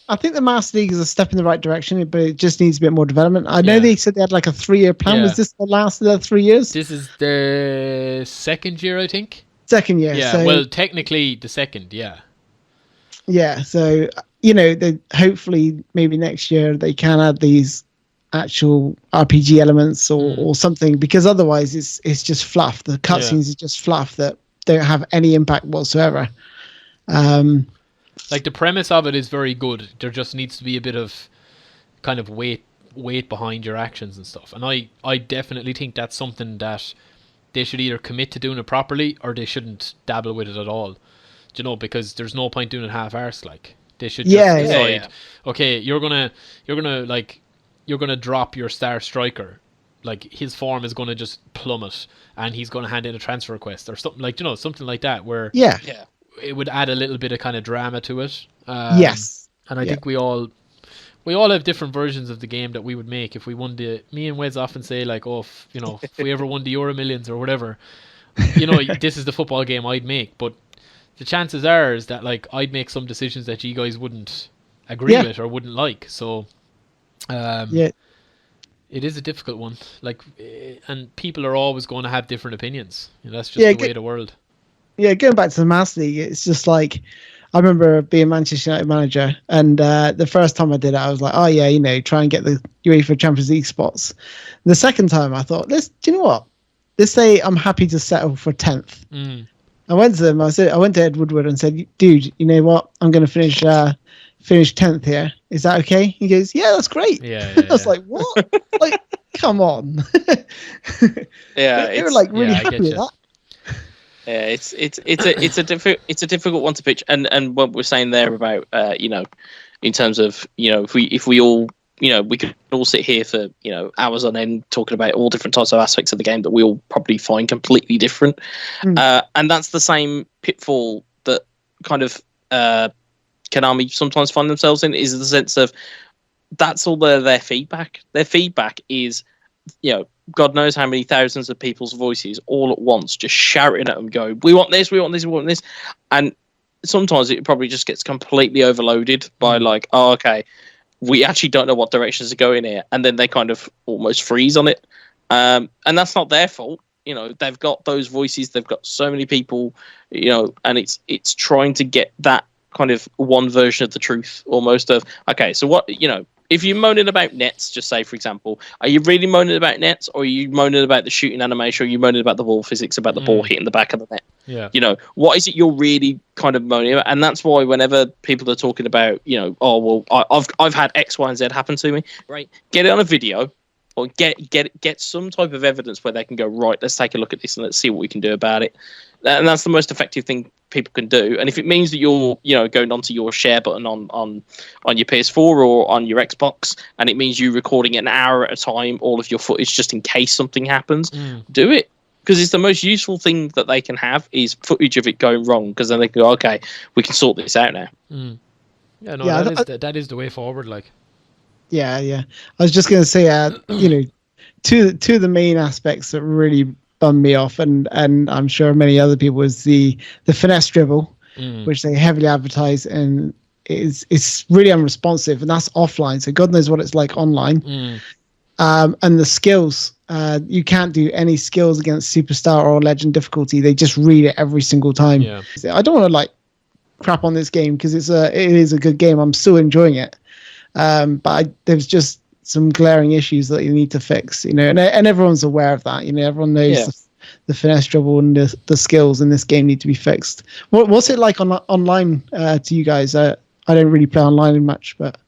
S2: I think the Master League is a step in the right direction, but it just needs a bit more development. I know
S1: Yeah.
S2: they said they had like a 3-year plan.
S1: Yeah.
S2: Was this the last of the 3 years?
S1: This is the second year, I think.
S2: Second year.
S1: Yeah,
S2: So,
S1: well, technically the second, yeah.
S2: yeah, so hopefully maybe next year they can add these actual RPG elements or something, because otherwise it's just fluff. The cutscenes is just fluff that don't have any impact whatsoever.
S1: Like the premise of it is very good. There just needs to be a bit of kind of weight behind your actions and stuff. And I definitely think that's something that they should either commit to doing it properly or they shouldn't dabble with it at all. Do you know? Because there's no point doing it half-arsed. Like they should just decide, okay, you're gonna drop your star striker. Like his form is gonna just plummet, and he's gonna hand in a transfer request or something like something like that. Where it would add a little bit of kind of drama to it.
S2: Yes,
S1: and I think we all have different versions of the game that we would make if we won the. Me and Wes often say like, oh, if we ever won the Euro Millions or whatever, this is the football game I'd make. But the chances are is that like I'd make some decisions that you guys wouldn't agree with or wouldn't like. So, it is a difficult one. Like, and people are always going to have different opinions. That's just the way of the world. Yeah,
S2: going back to the Master League, it's just like I remember being Manchester United manager, and the first time I did it, I was like, oh yeah, try and get the UEFA Champions League spots. The second time, I thought, do you know what? Let's say I'm happy to settle for 10th. I went to them. I went to Ed Woodward and said, dude, you know what? I'm going to finish 10th here. Is that okay? He goes, yeah, that's great.
S1: Yeah.
S2: I was like, what? Like, come on. They were like really happy with that.
S3: Yeah, it's a difficult one to pitch, and what we're saying there about in terms of if we all we could all sit here for hours on end talking about all different types of aspects of the game that we all probably find completely different, and that's the same pitfall that kind of Konami sometimes find themselves in, is the sense of that's all their feedback. Their feedback is God knows how many thousands of people's voices all at once just shouting at them, going, we want this, we want this, we want this. And sometimes it probably just gets completely overloaded by like, oh, okay, we actually don't know what directions are going here. And then they kind of almost freeze on it. And that's not their fault. They've got those voices. They've got so many people, and it's trying to get that kind of one version of the truth almost of, okay, so what, if you're moaning about nets, just say, for example, are you really moaning about nets, or are you moaning about the shooting animation, or are you moaning about the ball physics, about the ball hitting the back of the net?
S1: Yeah.
S3: What is it you're really kind of moaning about? And that's why whenever people are talking about, oh, well, I've had X, Y, and Z happen to me, right? Get it on a video, or get some type of evidence where they can go, right, let's take a look at this and let's see what we can do about it. And that's the most effective thing people can do. And if it means that you're going onto your share button on your PS4 or on your Xbox, and it means you recording an hour at a time all of your footage just in case something happens, do it, because it's the most useful thing that they can have is footage of it going wrong, because then they can go, okay, we can sort this out now.
S1: That is the way forward. Like,
S2: I was just going to say two of the main aspects that really bummed me off, and I'm sure many other people, was the finesse dribble, which they heavily advertise, and it's really unresponsive, and that's offline, so God knows what it's like online. And the skills, you can't do any skills against superstar or legend difficulty. They just read it every single time. I don't want to crap on this game, because it is a good game. I'm still enjoying it, but there's just some glaring issues that you need to fix, and everyone's aware of that. Everyone knows the finesse dribble and the skills in this game need to be fixed. What's it like online to you guys? I don't really play online much, but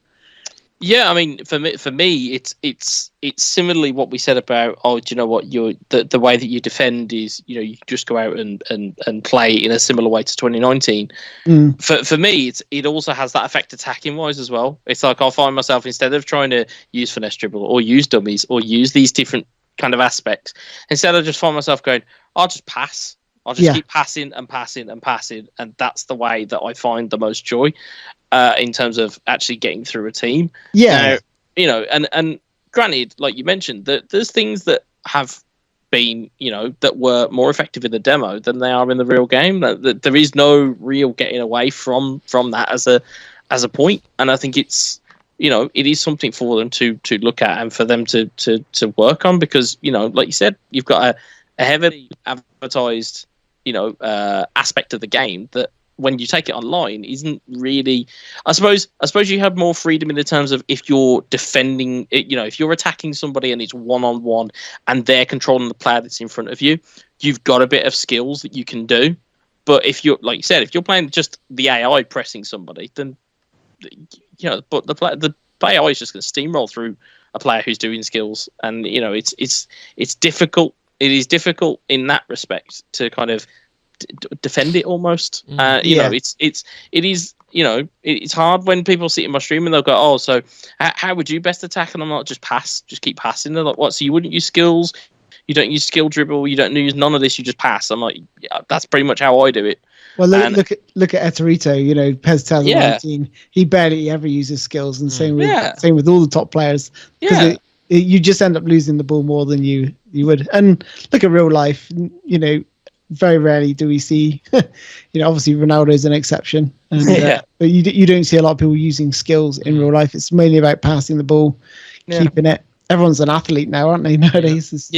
S3: yeah, I mean, for me, it's similarly what we said about, oh, do you know what, the way that you defend is, you just go out and play in a similar way to 2019. For me, it also has that effect attacking wise as well. It's like I'll find myself, instead of trying to use finesse dribble or use dummies or use these different kind of aspects, instead I just find myself going, I'll just pass. I'll just keep passing and passing and passing, and that's the way that I find the most joy in terms of actually getting through a team. And granted, like you mentioned, that there's things that have been, that were more effective in the demo than they are in the real game. That there is no real getting away from that as a point, and I think it's, it is something for them to look at and for them to work on, because, like you said, you've got a heavily advertised, aspect of the game that, when you take it online, isn't really. I suppose you have more freedom in the terms of, if you're defending it, if you're attacking somebody and it's 1-on-1 and they're controlling the player that's in front of you, you've got a bit of skills that you can do. But if you're, like you said, if you're playing just the AI pressing somebody, then, but the AI is just going to steamroll through a player who's doing skills, and it's difficult. It is difficult in that respect to kind of defend it almost. It's hard when people sit in my stream and they'll go, oh, so how would you best attack? And I'm like, just keep passing. They're like, what, so you wouldn't use skills, you don't use skill dribble, you don't use none of this, you just pass? I'm like, yeah, that's pretty much how I do it.
S2: Well, look at Eterito, PES 2019, he barely ever uses skills, and same with all the top players, because you just end up losing the ball more than you would. And look at real life, very rarely do we see, obviously Ronaldo is an exception, and, but you don't see a lot of people using skills in real life. It's mainly about passing the ball, keeping it. Everyone's an athlete now, aren't they, nowadays?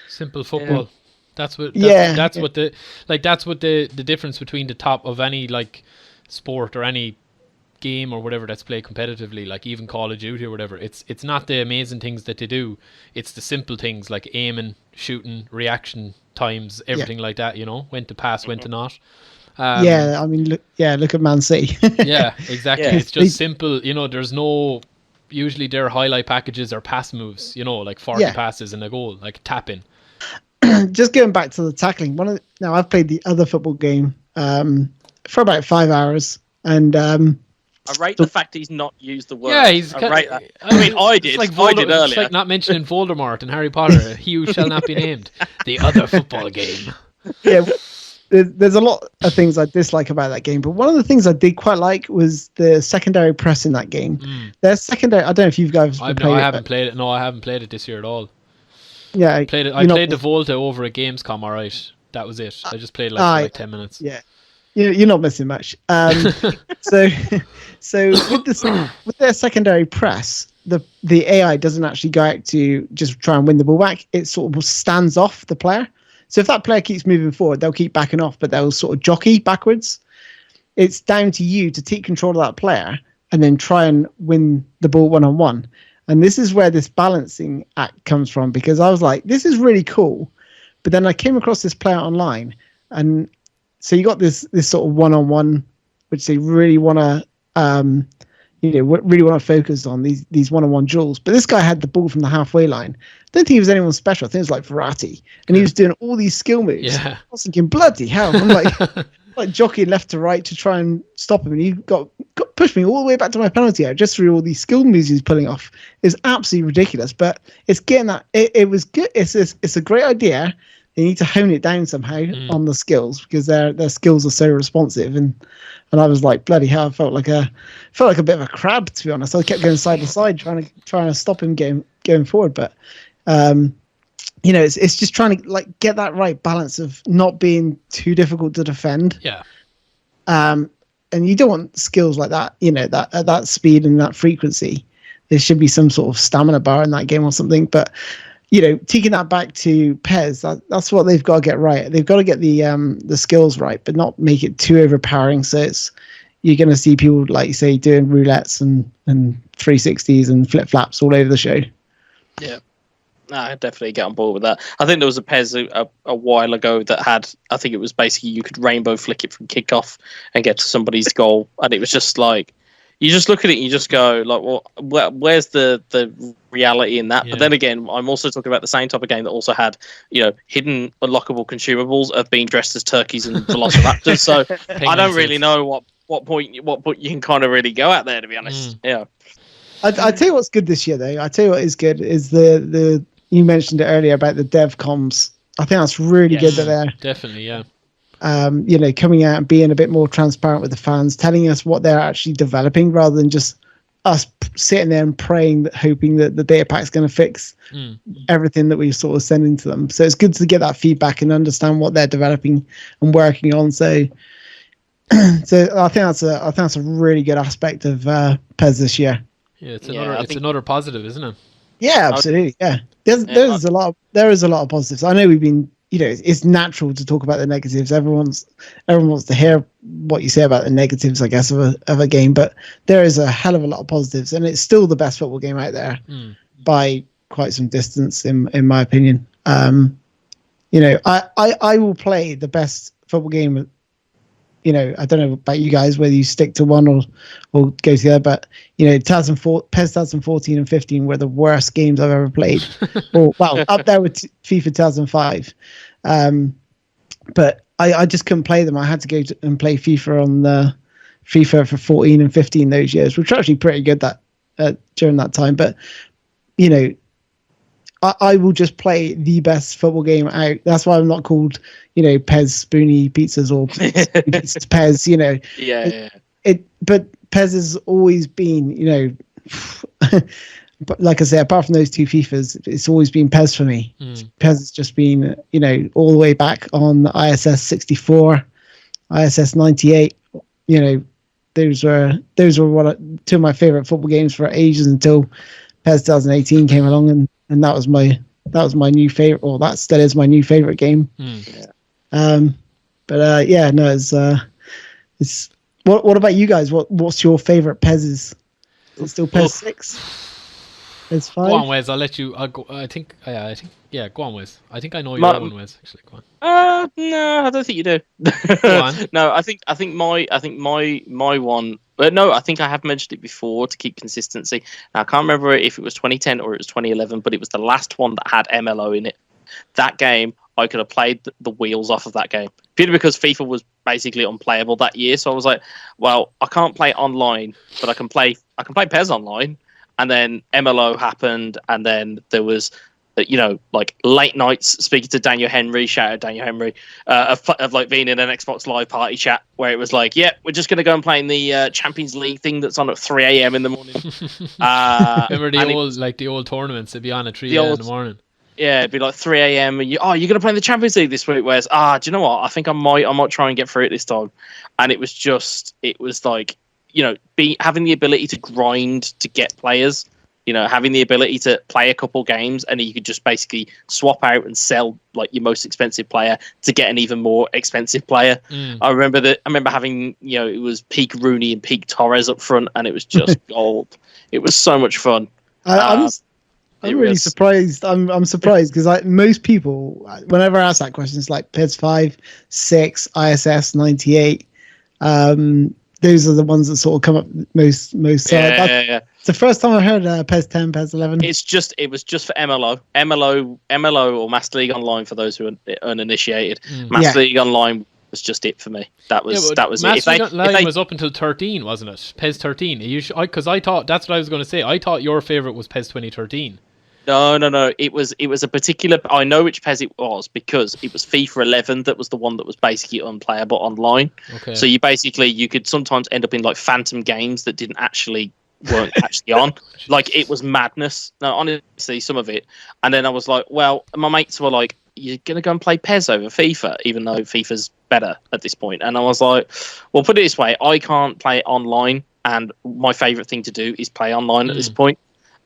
S1: Simple football. That's what the difference between the top of any like sport or any game or whatever that's played competitively, like even Call of Duty or whatever. It's not the amazing things that they do, it's the simple things like aiming, shooting, reaction times, everything like that, when to pass, when to not.
S2: I mean, look at Man City.
S1: Yeah, exactly. It's just simple, there's no, usually their highlight packages are pass moves, like 40 passes and a goal, like tapping.
S2: Just going back to the tackling, now I've played the other football game for about 5 hours, and
S3: I rate the fact he's not used the word.
S1: Yeah, I rate that.
S3: I did.
S1: Like
S3: I did earlier.
S1: It's like not mentioning Voldemort in Harry Potter. He who shall not be named. The other football game.
S2: Yeah, there's a lot of things I dislike about that game, but one of the things I did quite like was the secondary press in that game. There's secondary. I don't know if you guys.
S1: I haven't played it. No, I haven't played it this year at all.
S2: Yeah,
S1: I played the Volta over at Gamescom. All right, that was it. I just played like 10 minutes.
S2: Yeah. You're not missing much. So with their secondary press, the AI doesn't actually go out to just try and win the ball back. It sort of stands off the player. So if that player keeps moving forward, they'll keep backing off, but they'll sort of jockey backwards. It's down to you to take control of that player and then try and win the ball 1-on-1. And this is where this balancing act comes from, because I was like, this is really cool. But then I came across this player online, and so you got this sort of 1-on-1, which they really want to, really want to focus on these 1-on-1 duels. But this guy had the ball from the halfway line. I don't think he was anyone special. I think it was like Verratti, and he was doing all these skill moves.
S1: Yeah.
S2: I was thinking, bloody hell! I'm like jockeying left to right to try and stop him, and he got pushed me all the way back to my penalty area just through all these skill moves he's pulling off. It's absolutely ridiculous, but it's getting that. It was good. It's a great idea. They need to hone it down somehow on the skills, because their skills are so responsive, and I was like, bloody hell, I felt like a bit of a crab, to be honest. I kept going side to side trying to stop him going forward, but it's just trying to like get that right balance of not being too difficult to defend.
S1: Yeah.
S2: And you don't want skills like that, that at that speed and that frequency. There should be some sort of stamina bar in that game or something, but taking that back to PES, that's what they've got to get right. They've got to get the skills right, but not make it too overpowering. So you're going to see people, like you say, doing roulettes and 360s and flip flaps all over the show.
S3: Yeah, I definitely get on board with that. I think there was a PES a while ago that had, I think it was basically you could rainbow flick it from kickoff and get to somebody's goal, and it was just like, you just look at it and you just go, like, well, where's the reality in that? Yeah. But then again, I'm also talking about the same type of game that also had, hidden unlockable consumables of being dressed as turkeys and velociraptors. So I don't really know what point you can kind of really go at there, to be honest. Yeah.
S2: I tell you what's good this year, though. I tell you what is good is the you mentioned it earlier about the dev comms. I think that's really good that they're
S1: definitely, yeah.
S2: Coming out and being a bit more transparent with the fans, telling us what they're actually developing rather than just us sitting there and praying, hoping that the data pack's going to fix everything that we sort of sending to them. So it's good to get that feedback and understand what they're developing and working on. So I think that's a really good aspect of PES this year.
S1: Yeah, it's another positive, isn't it?
S2: Yeah, absolutely. Yeah, there is a lot of positives. I know we've been, it's natural to talk about the negatives. Everyone wants to hear what you say about the negatives, I guess, of a game. But there is a hell of a lot of positives, and it's still the best football game out there by quite some distance, in my opinion. I will play the best football game. I don't know about you guys, whether you stick to one or go to the other, but 2004, PES 2014 and 15 were the worst games I've ever played. Up there with FIFA 2005. But I just couldn't play them. I had to go and play FIFA on the FIFA for 14 and 15 those years, which were actually pretty good during that time. But I will just play the best football game out. That's why I'm not called, PES Spoonie Pizzas or Pizzas PES.
S3: Yeah.
S2: But PES has always been, but like I say, apart from those two FIFAs, it's always been PES for me. PES has just been, all the way back on ISS 64, ISS 98. Those were two of my favorite football games for ages until PES 2018 came along, and that was my new favorite, or that still is my new favorite game. It's what about you guys? What's your favorite PES? Is it still PES 6? PES 5?
S1: Go on, Wes. I'll let you. Go on, Wes. I think I know your one, Wes. Actually, go on.
S3: No, I don't think you do.
S1: Go on.
S3: No, I think my one. But no, I think I have mentioned it before to keep consistency. Now, I can't remember if it was 2010 or it was 2011, but it was the last one that had MLO in it. That game, I could have played the wheels off of that game. Purely because FIFA was basically unplayable that year. So I was like, well, I can't play online, but I can play PES online. And then MLO happened, and then there was, like late nights speaking to Daniel Henry, shout out Daniel Henry, of like being in an Xbox Live party chat where it was like, yeah, we're just going to go and play in the Champions League thing that's on at 3 a.m. in the morning.
S1: Remember the old tournaments? It'd be on at 3 a.m. in the morning.
S3: Yeah, it'd be like 3 a.m. and you're going to play in the Champions League this week. Whereas, do you know what? I think I might try and get through it this time. And it was like, having the ability to grind to get players, having the ability to play a couple games, and you could just basically swap out and sell like your most expensive player to get an even more expensive player. I remember having, it was peak Rooney and peak Torres up front, and it was just gold. It was so much fun.
S2: I'm really surprised. I'm surprised because most people, whenever I ask that question, it's like PES 5, 6, ISS 98. Those are the ones that sort of come up most.
S3: Yeah.
S2: It's the first time I heard PES 10, PES 11.
S3: It was just for MLO or Master League Online for those who are uninitiated. Master League Online was just it for me. That was
S1: Master
S3: it.
S1: League Online was up until 13, wasn't it? PES 13. Because I thought that's what I was going to say. I thought your favorite was PES 2013.
S3: No. It was a particular. I know which PES it was because it was FIFA 11 that was the one that was basically unplayable online. Okay. So you could sometimes end up in like phantom games that weren't actually on. Like it was madness. No, honestly, some of it. And then I was like, well, my mates were like, "You're gonna go and play PES over FIFA," even though FIFA's better at this point. And I was like, well, put it this way, I can't play online, and my favorite thing to do is play online at this point.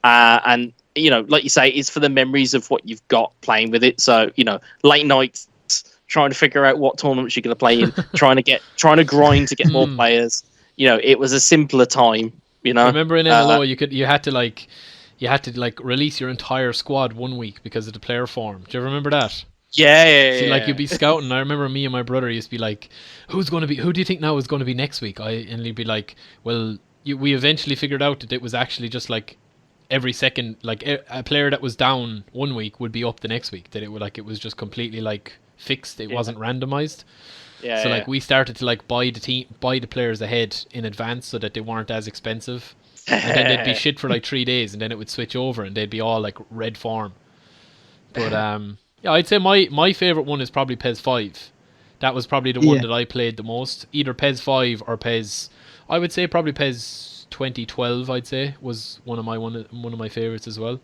S3: And like you say, it's for the memories of what you've got playing with it. So, late nights trying to figure out what tournaments you're going to play in, trying to grind to get more players. It was a simpler time.
S1: Remember in MLO, you had to release your entire squad 1 week because of the player form. Do you remember that?
S3: Yeah.
S1: So, you'd be scouting. I remember me and my brother used to be like, who do you think now is going to be next week? And he'd be like, well, we eventually figured out that it was actually just like every second, like a player that was down 1 week would be up the next week. That it was just completely like fixed. It wasn't randomized. Yeah. So we started to buy the players ahead in advance so that they weren't as expensive. And then they'd be shit for 3 days, and then it would switch over, and they'd be all red form. But I'd say my favorite one is probably PES 5. That was probably the one that I played the most. Either PES 5 or PES. I would say probably PES 2012, I'd say, was one of my favorites as well.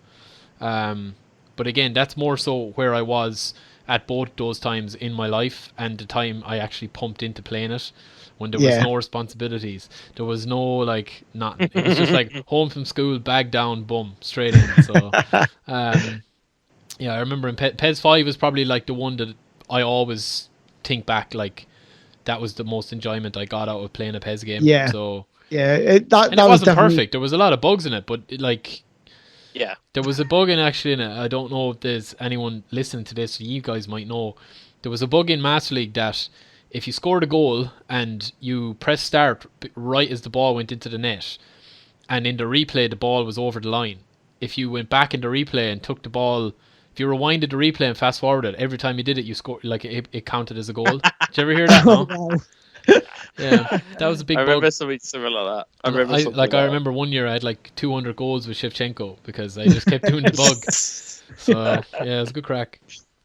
S1: But again, that's more so where I was at both those times in my life, and the time I actually pumped into playing it, when there was no responsibilities, there was no like nothing. It was just like home from school, bag down, boom, straight in. So yeah, I remember in PES 5 was probably like the one that I always think back, like that was the most enjoyment I got out of playing a PES game.
S2: Yeah.
S1: So
S2: yeah,
S1: it wasn't perfect. There was a lot of bugs in it, but
S3: yeah,
S1: there was a bug in it. I don't know if there's anyone listening to this. You guys might know. There was a bug in Master League that if you scored a goal and you press start right as the ball went into the net, and in the replay the ball was over the line, if you went back in the replay and took the ball, if you rewinded the replay and fast forwarded, every time you did it, you scored, like it counted as a goal. Did you ever hear that? No?
S2: Wow.
S1: Yeah, that was a big bug.
S3: I remember something similar like that.
S1: I remember one year I had like 200 goals with Shevchenko because I just kept doing the bug. So yeah, it was a good crack.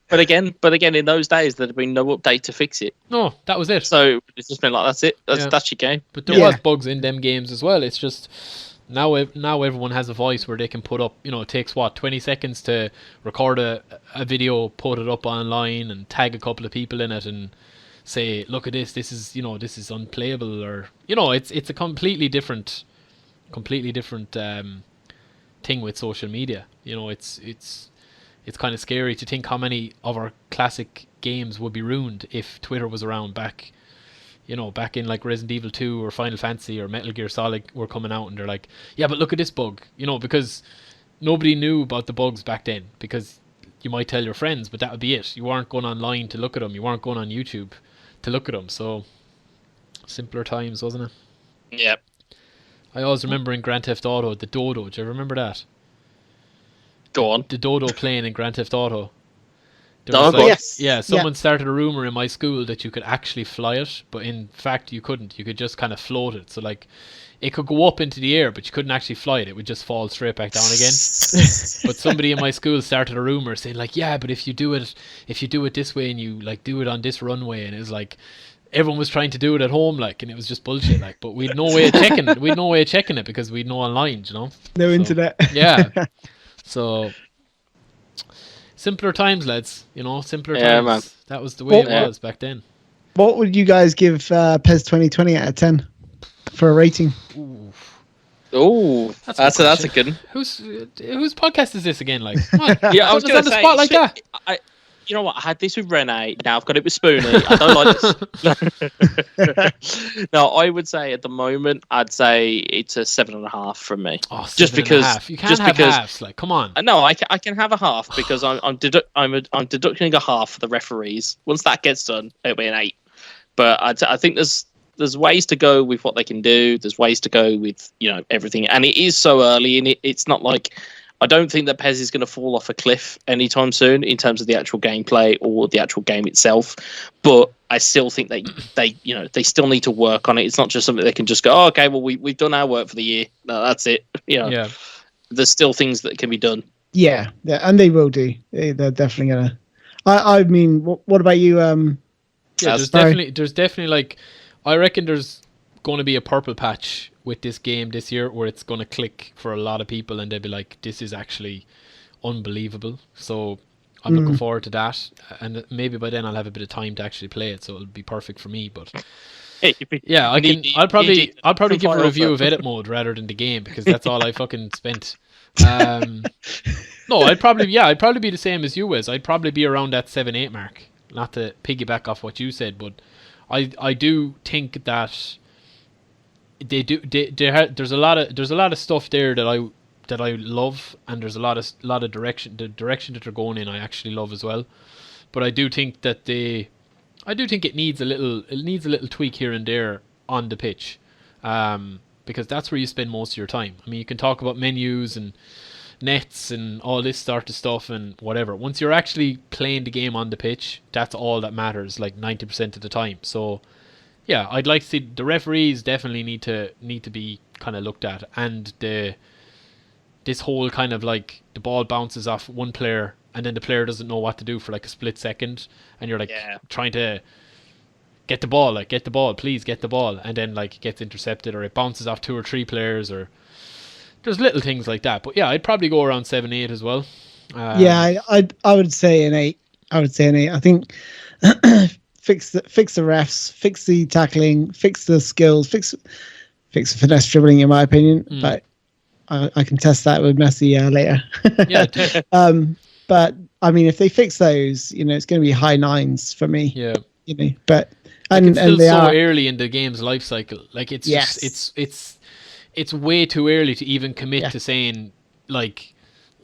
S3: But again, in those days there'd been no update to fix it.
S1: No, that was it.
S3: So it's just been like, that's it. That's your game.
S1: But there was bugs in them games as well. It's just now everyone has a voice where they can put up, it takes 20 seconds to record a video, put it up online and tag a couple of people in it and say, look at this is unplayable, or it's a completely different thing with social media. It's kind of scary to think how many of our classic games would be ruined if Twitter was around back in like Resident Evil 2 or Final Fantasy or Metal Gear Solid were coming out, and they're like, yeah, but look at this bug, because nobody knew about the bugs back then, because you might tell your friends, but that would be it. You weren't going online to look at them. You weren't going on YouTube to look at them. So simpler times, wasn't it?
S3: Yep.
S1: I always remember in Grand Theft Auto, the dodo. Do you remember that?
S3: Go on.
S1: The dodo plane in Grand Theft Auto.
S2: Yes.
S1: Yeah, someone started a rumor in my school that you could actually fly it, but in fact you couldn't. You could just kind of float it. So like, it could go up into the air, but you couldn't actually fly it. It would just fall straight back down again. But somebody in my school started a rumor saying like, yeah, but if you do it this way and you like do it on this runway, and it was like everyone was trying to do it at home, like, and it was just bullshit. Like, but we'd no way of checking it. We'd no way of checking it because we'd no online,
S2: No internet.
S1: Yeah. So simpler times, lads. Simpler times. Man. That was the way it was back then.
S2: What would you guys give PES 2020 out of 10 for a rating?
S3: Oh, that's a good one.
S1: Whose podcast is this again? Like,
S3: yeah, I was going to say,
S1: spot like that.
S3: You know what? I had this with Renee. Now I've got it with Spoonie. I don't like this. No, I would say at the moment, I'd say it's a 7.5 from me.
S1: Oh,
S3: just because
S1: you can't have halves. Like, come on.
S3: No, I can have a half because I'm deducting a half for the referees. Once that gets done, it'll be an 8. But I think there's ways to go with what they can do. There's ways to go with everything, and it is so early, and it's not like. I don't think that PES is going to fall off a cliff anytime soon in terms of the actual gameplay or the actual game itself. But I still think that they still need to work on it. It's not just something they can just go, oh, okay, well, we've done our work for the year. No, that's it.
S1: Yeah.
S3: There's still things that can be done.
S2: Yeah, and they will do. They're definitely going to. I mean, what about you?
S1: There's definitely like, I reckon there's going to be a purple patch with this game this year where it's going to click for a lot of people and they'll be like, this is actually unbelievable. So I'm looking forward to that, and maybe by then I'll have a bit of time to actually play it, so it'll be perfect for me. But yeah, I'll probably give a review of edit mode rather than the game, because that's all I fucking spent. No, I'd probably be the same as you, Wes. I'd probably be around that 7-8 mark. Not to piggyback off what you said, but I do think that there's a lot of stuff there that I love, and there's a lot of direction. The direction that they're going in, I actually love as well. But I do think that it needs a little tweak here and there on the pitch, because that's where you spend most of your time. I mean, you can talk about menus and nets and all this sort of stuff and whatever. Once you're actually playing the game on the pitch, that's all that matters, like 90% of the time. So yeah, I'd like to see the referees definitely need to be kind of looked at, and this whole kind of like the ball bounces off one player and then the player doesn't know what to do for like a split second, and you're like trying to get the ball, like get the ball, please get the ball, and then like it gets intercepted or it bounces off 2 or 3 players, or there's little things like that. But yeah, I'd probably go around 7, 8 as well.
S2: I would say an 8. I think fix the refs, fix the tackling, fix the skills, fix the finesse dribbling, in my opinion. But I can test that with Messi later.
S1: Yeah.
S2: But I mean, if they fix those, it's going to be high 9s for me.
S1: Yeah.
S2: But
S1: it's still so early in the game's life cycle. Like it's it's way too early to even commit to saying like,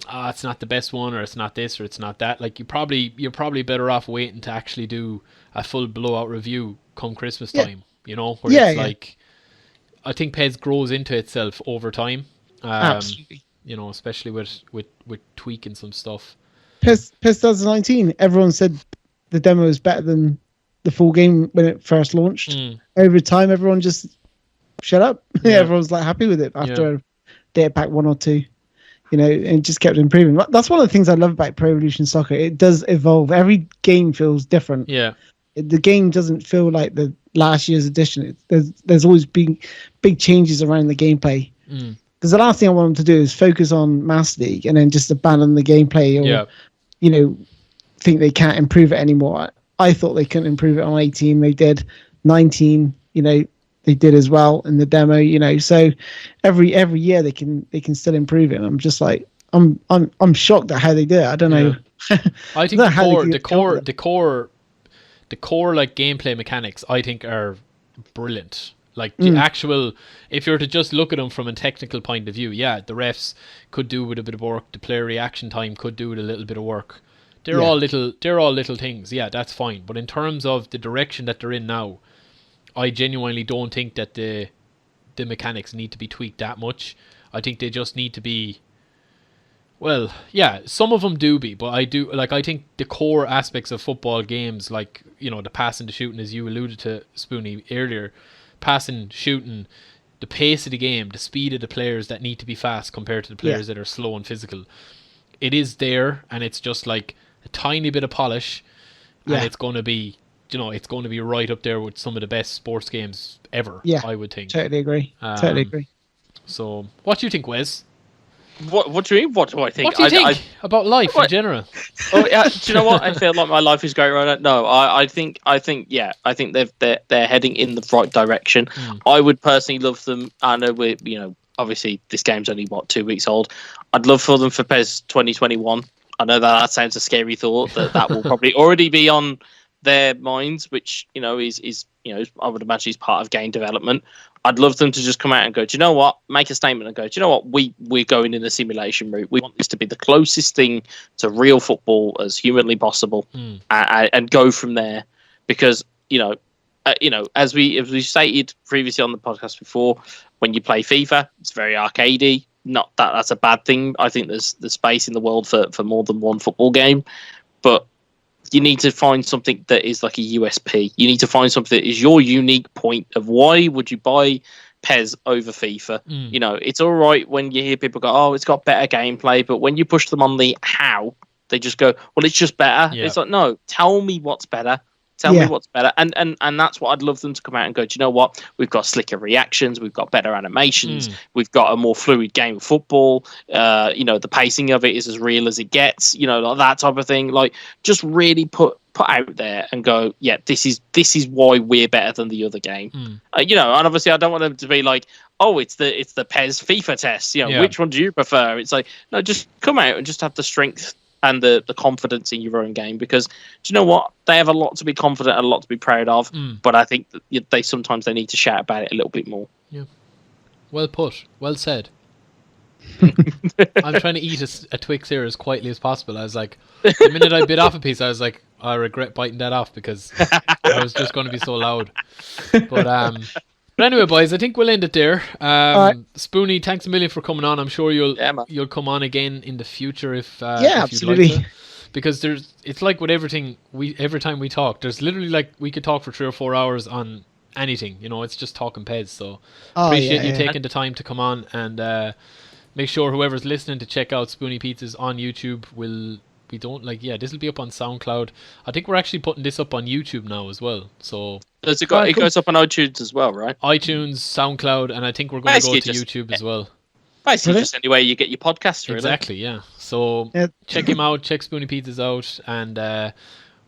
S1: it's not the best one, or it's not this, or it's not that. Like you're probably better off waiting to actually do a full blowout review come Christmas time. Where it's like, I think PES grows into itself over time.
S2: Absolutely.
S1: Especially with tweaking some stuff.
S2: PES 2019, everyone said the demo is better than the full game when it first launched. Over time, everyone just shut up. Everyone's like happy with it after data pack 1 or 2. And it just kept improving. That's one of the things I love about Pro Evolution Soccer. It does evolve. Every game feels different.
S1: Yeah.
S2: The game doesn't feel like the last year's edition. There's always been big changes around the gameplay. Because the last thing I want them to do is focus on Master League and then just abandon the gameplay, or think they can't improve it anymore. I thought they couldn't improve it on 18. They did. 19. They did as well in the demo. So every year they can still improve it. And I'm just like, I'm shocked at how they do it. I don't know.
S1: I think the core like gameplay mechanics I think are brilliant. Like the actual, if you were to just look at them from a technical point of view, the refs could do with a bit of work. The player reaction time could do with a little bit of work. They're all little things. Yeah, that's fine. But in terms of the direction that they're in now, I genuinely don't think that the mechanics need to be tweaked that much. I think they just need to be, well, yeah, some of them do be, but I think the core aspects of football games, like, the passing, the shooting, as you alluded to, Spoonie, earlier, passing, shooting, the pace of the game, the speed of the players that need to be fast compared to the players that are slow and physical. It is there, and it's just like a tiny bit of polish, and it's going to be, it's going to be right up there with some of the best sports games ever, I would think.
S2: Totally agree.
S1: So, what do you think, Wes?
S3: What do you mean? What do I think?
S1: What do you think about life in general?
S3: Oh yeah, do you know what? I feel like my life is going right now. No, I think they're heading in the right direction. I would personally love them. I know obviously this game's only 2 weeks old. I'd love for them for PES 2021. I know that sounds a scary thought, that will probably already be on their minds, which is I would imagine is part of game development. I'd love them to just come out and go, do you know what? Make a statement and go, do you know what? We're going in the simulation route. We want this to be the closest thing to real football as humanly possible, and go from there. Because as we stated previously on the podcast before, when you play FIFA, it's very arcadey. Not that that's a bad thing. I think there's the space in the world for more than one football game, but you need to find something that is like a USP. You need to find something that is your unique point of why would you buy PES over FIFA. It's all right when you hear people go, oh, it's got better gameplay, but when you push them on the how, they just go, well, it's just better. It's like, no, tell me what's better. Tell me what's better. And that's what I'd love them to come out and go, do you know what? We've got slicker reactions. We've got better animations. We've got a more fluid game of football. The pacing of it is as real as it gets, like that type of thing. Like, just really put out there and go, yeah, this is why we're better than the other game. And obviously I don't want them to be like, oh, it's the PES FIFA test. Which one do you prefer? It's like, no, just come out and just have the strength and the confidence in your own game, because do you know what? They have a lot to be confident and a lot to be proud of, but I think that they sometimes need to shout about it a little bit more. Yeah.
S1: Well put. Well said. I'm trying to eat a Twix here as quietly as possible. I was like, the minute I bit off a piece, I was like, I regret biting that off because I was just going to be so loud. But anyway, boys, I think we'll end it there. Right. Spoonie, thanks a million for coming on. I'm sure you'll come on again in the future if
S2: absolutely.
S1: You'd like to. Because it's like with everything, every time we talk, there's literally like we could talk for 3 or 4 hours on anything. It's just talking PES. So appreciate you taking the time to come on, and make sure whoever's listening to check out Spoonie Pizzas on YouTube. This will be up on SoundCloud. I think we're actually putting this up on YouTube now as well. So
S3: It
S2: Cool.
S3: goes up on iTunes as well, right?
S1: iTunes, SoundCloud, and I think we're going to go
S3: Basically
S1: to
S3: just-
S1: YouTube as well.
S3: Basically,
S2: Really?
S3: just anywhere you get your podcasts, really.
S1: Exactly, yeah. So
S2: Yeah.
S1: check him out, check Spoony Pizzas out, and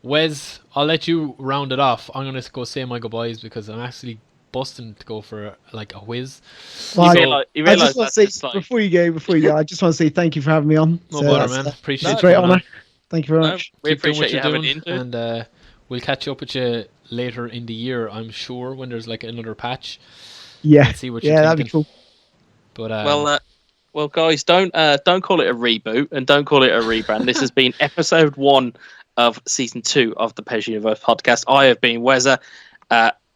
S1: Wes, I'll let you round it off. I'm going to go say my goodbyes because I'm actually busting to go for like a whiz.
S2: Well,
S3: You
S2: I
S3: realise
S2: just want to
S3: that's
S2: say
S3: just like...
S2: before you go, I just want to say thank you for having me on.
S1: No
S2: So
S1: bother,
S2: that's,
S1: man. Appreciate
S2: it's a
S1: you
S2: great
S1: coming on.
S2: honor. Thank you very
S3: No,
S2: much.
S3: we
S1: Keep doing
S3: appreciate
S1: what
S3: you
S1: you're
S3: having
S1: doing,
S3: into it.
S1: and we'll catch up with you later in the year, I'm sure, when there's like another patch.
S2: Yeah,
S1: Let's see what you're
S2: that'd
S1: thinking.
S2: be cool.
S1: But
S3: Well, guys, don't call it a reboot and don't call it a rebrand. This has been episode 1 of season 2 of the PESUniverse podcast. I have been Wezza.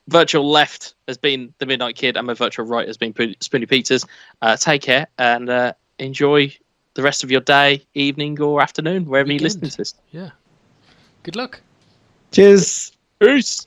S3: Virtual left has been the Midnight Kid, and my virtual right has been Spoony Pizzas. Take care and enjoy the rest of your day, evening, or afternoon, wherever you
S1: Weekend.
S3: listen to this.
S1: yeah. Good luck.
S2: Cheers.
S3: Peace.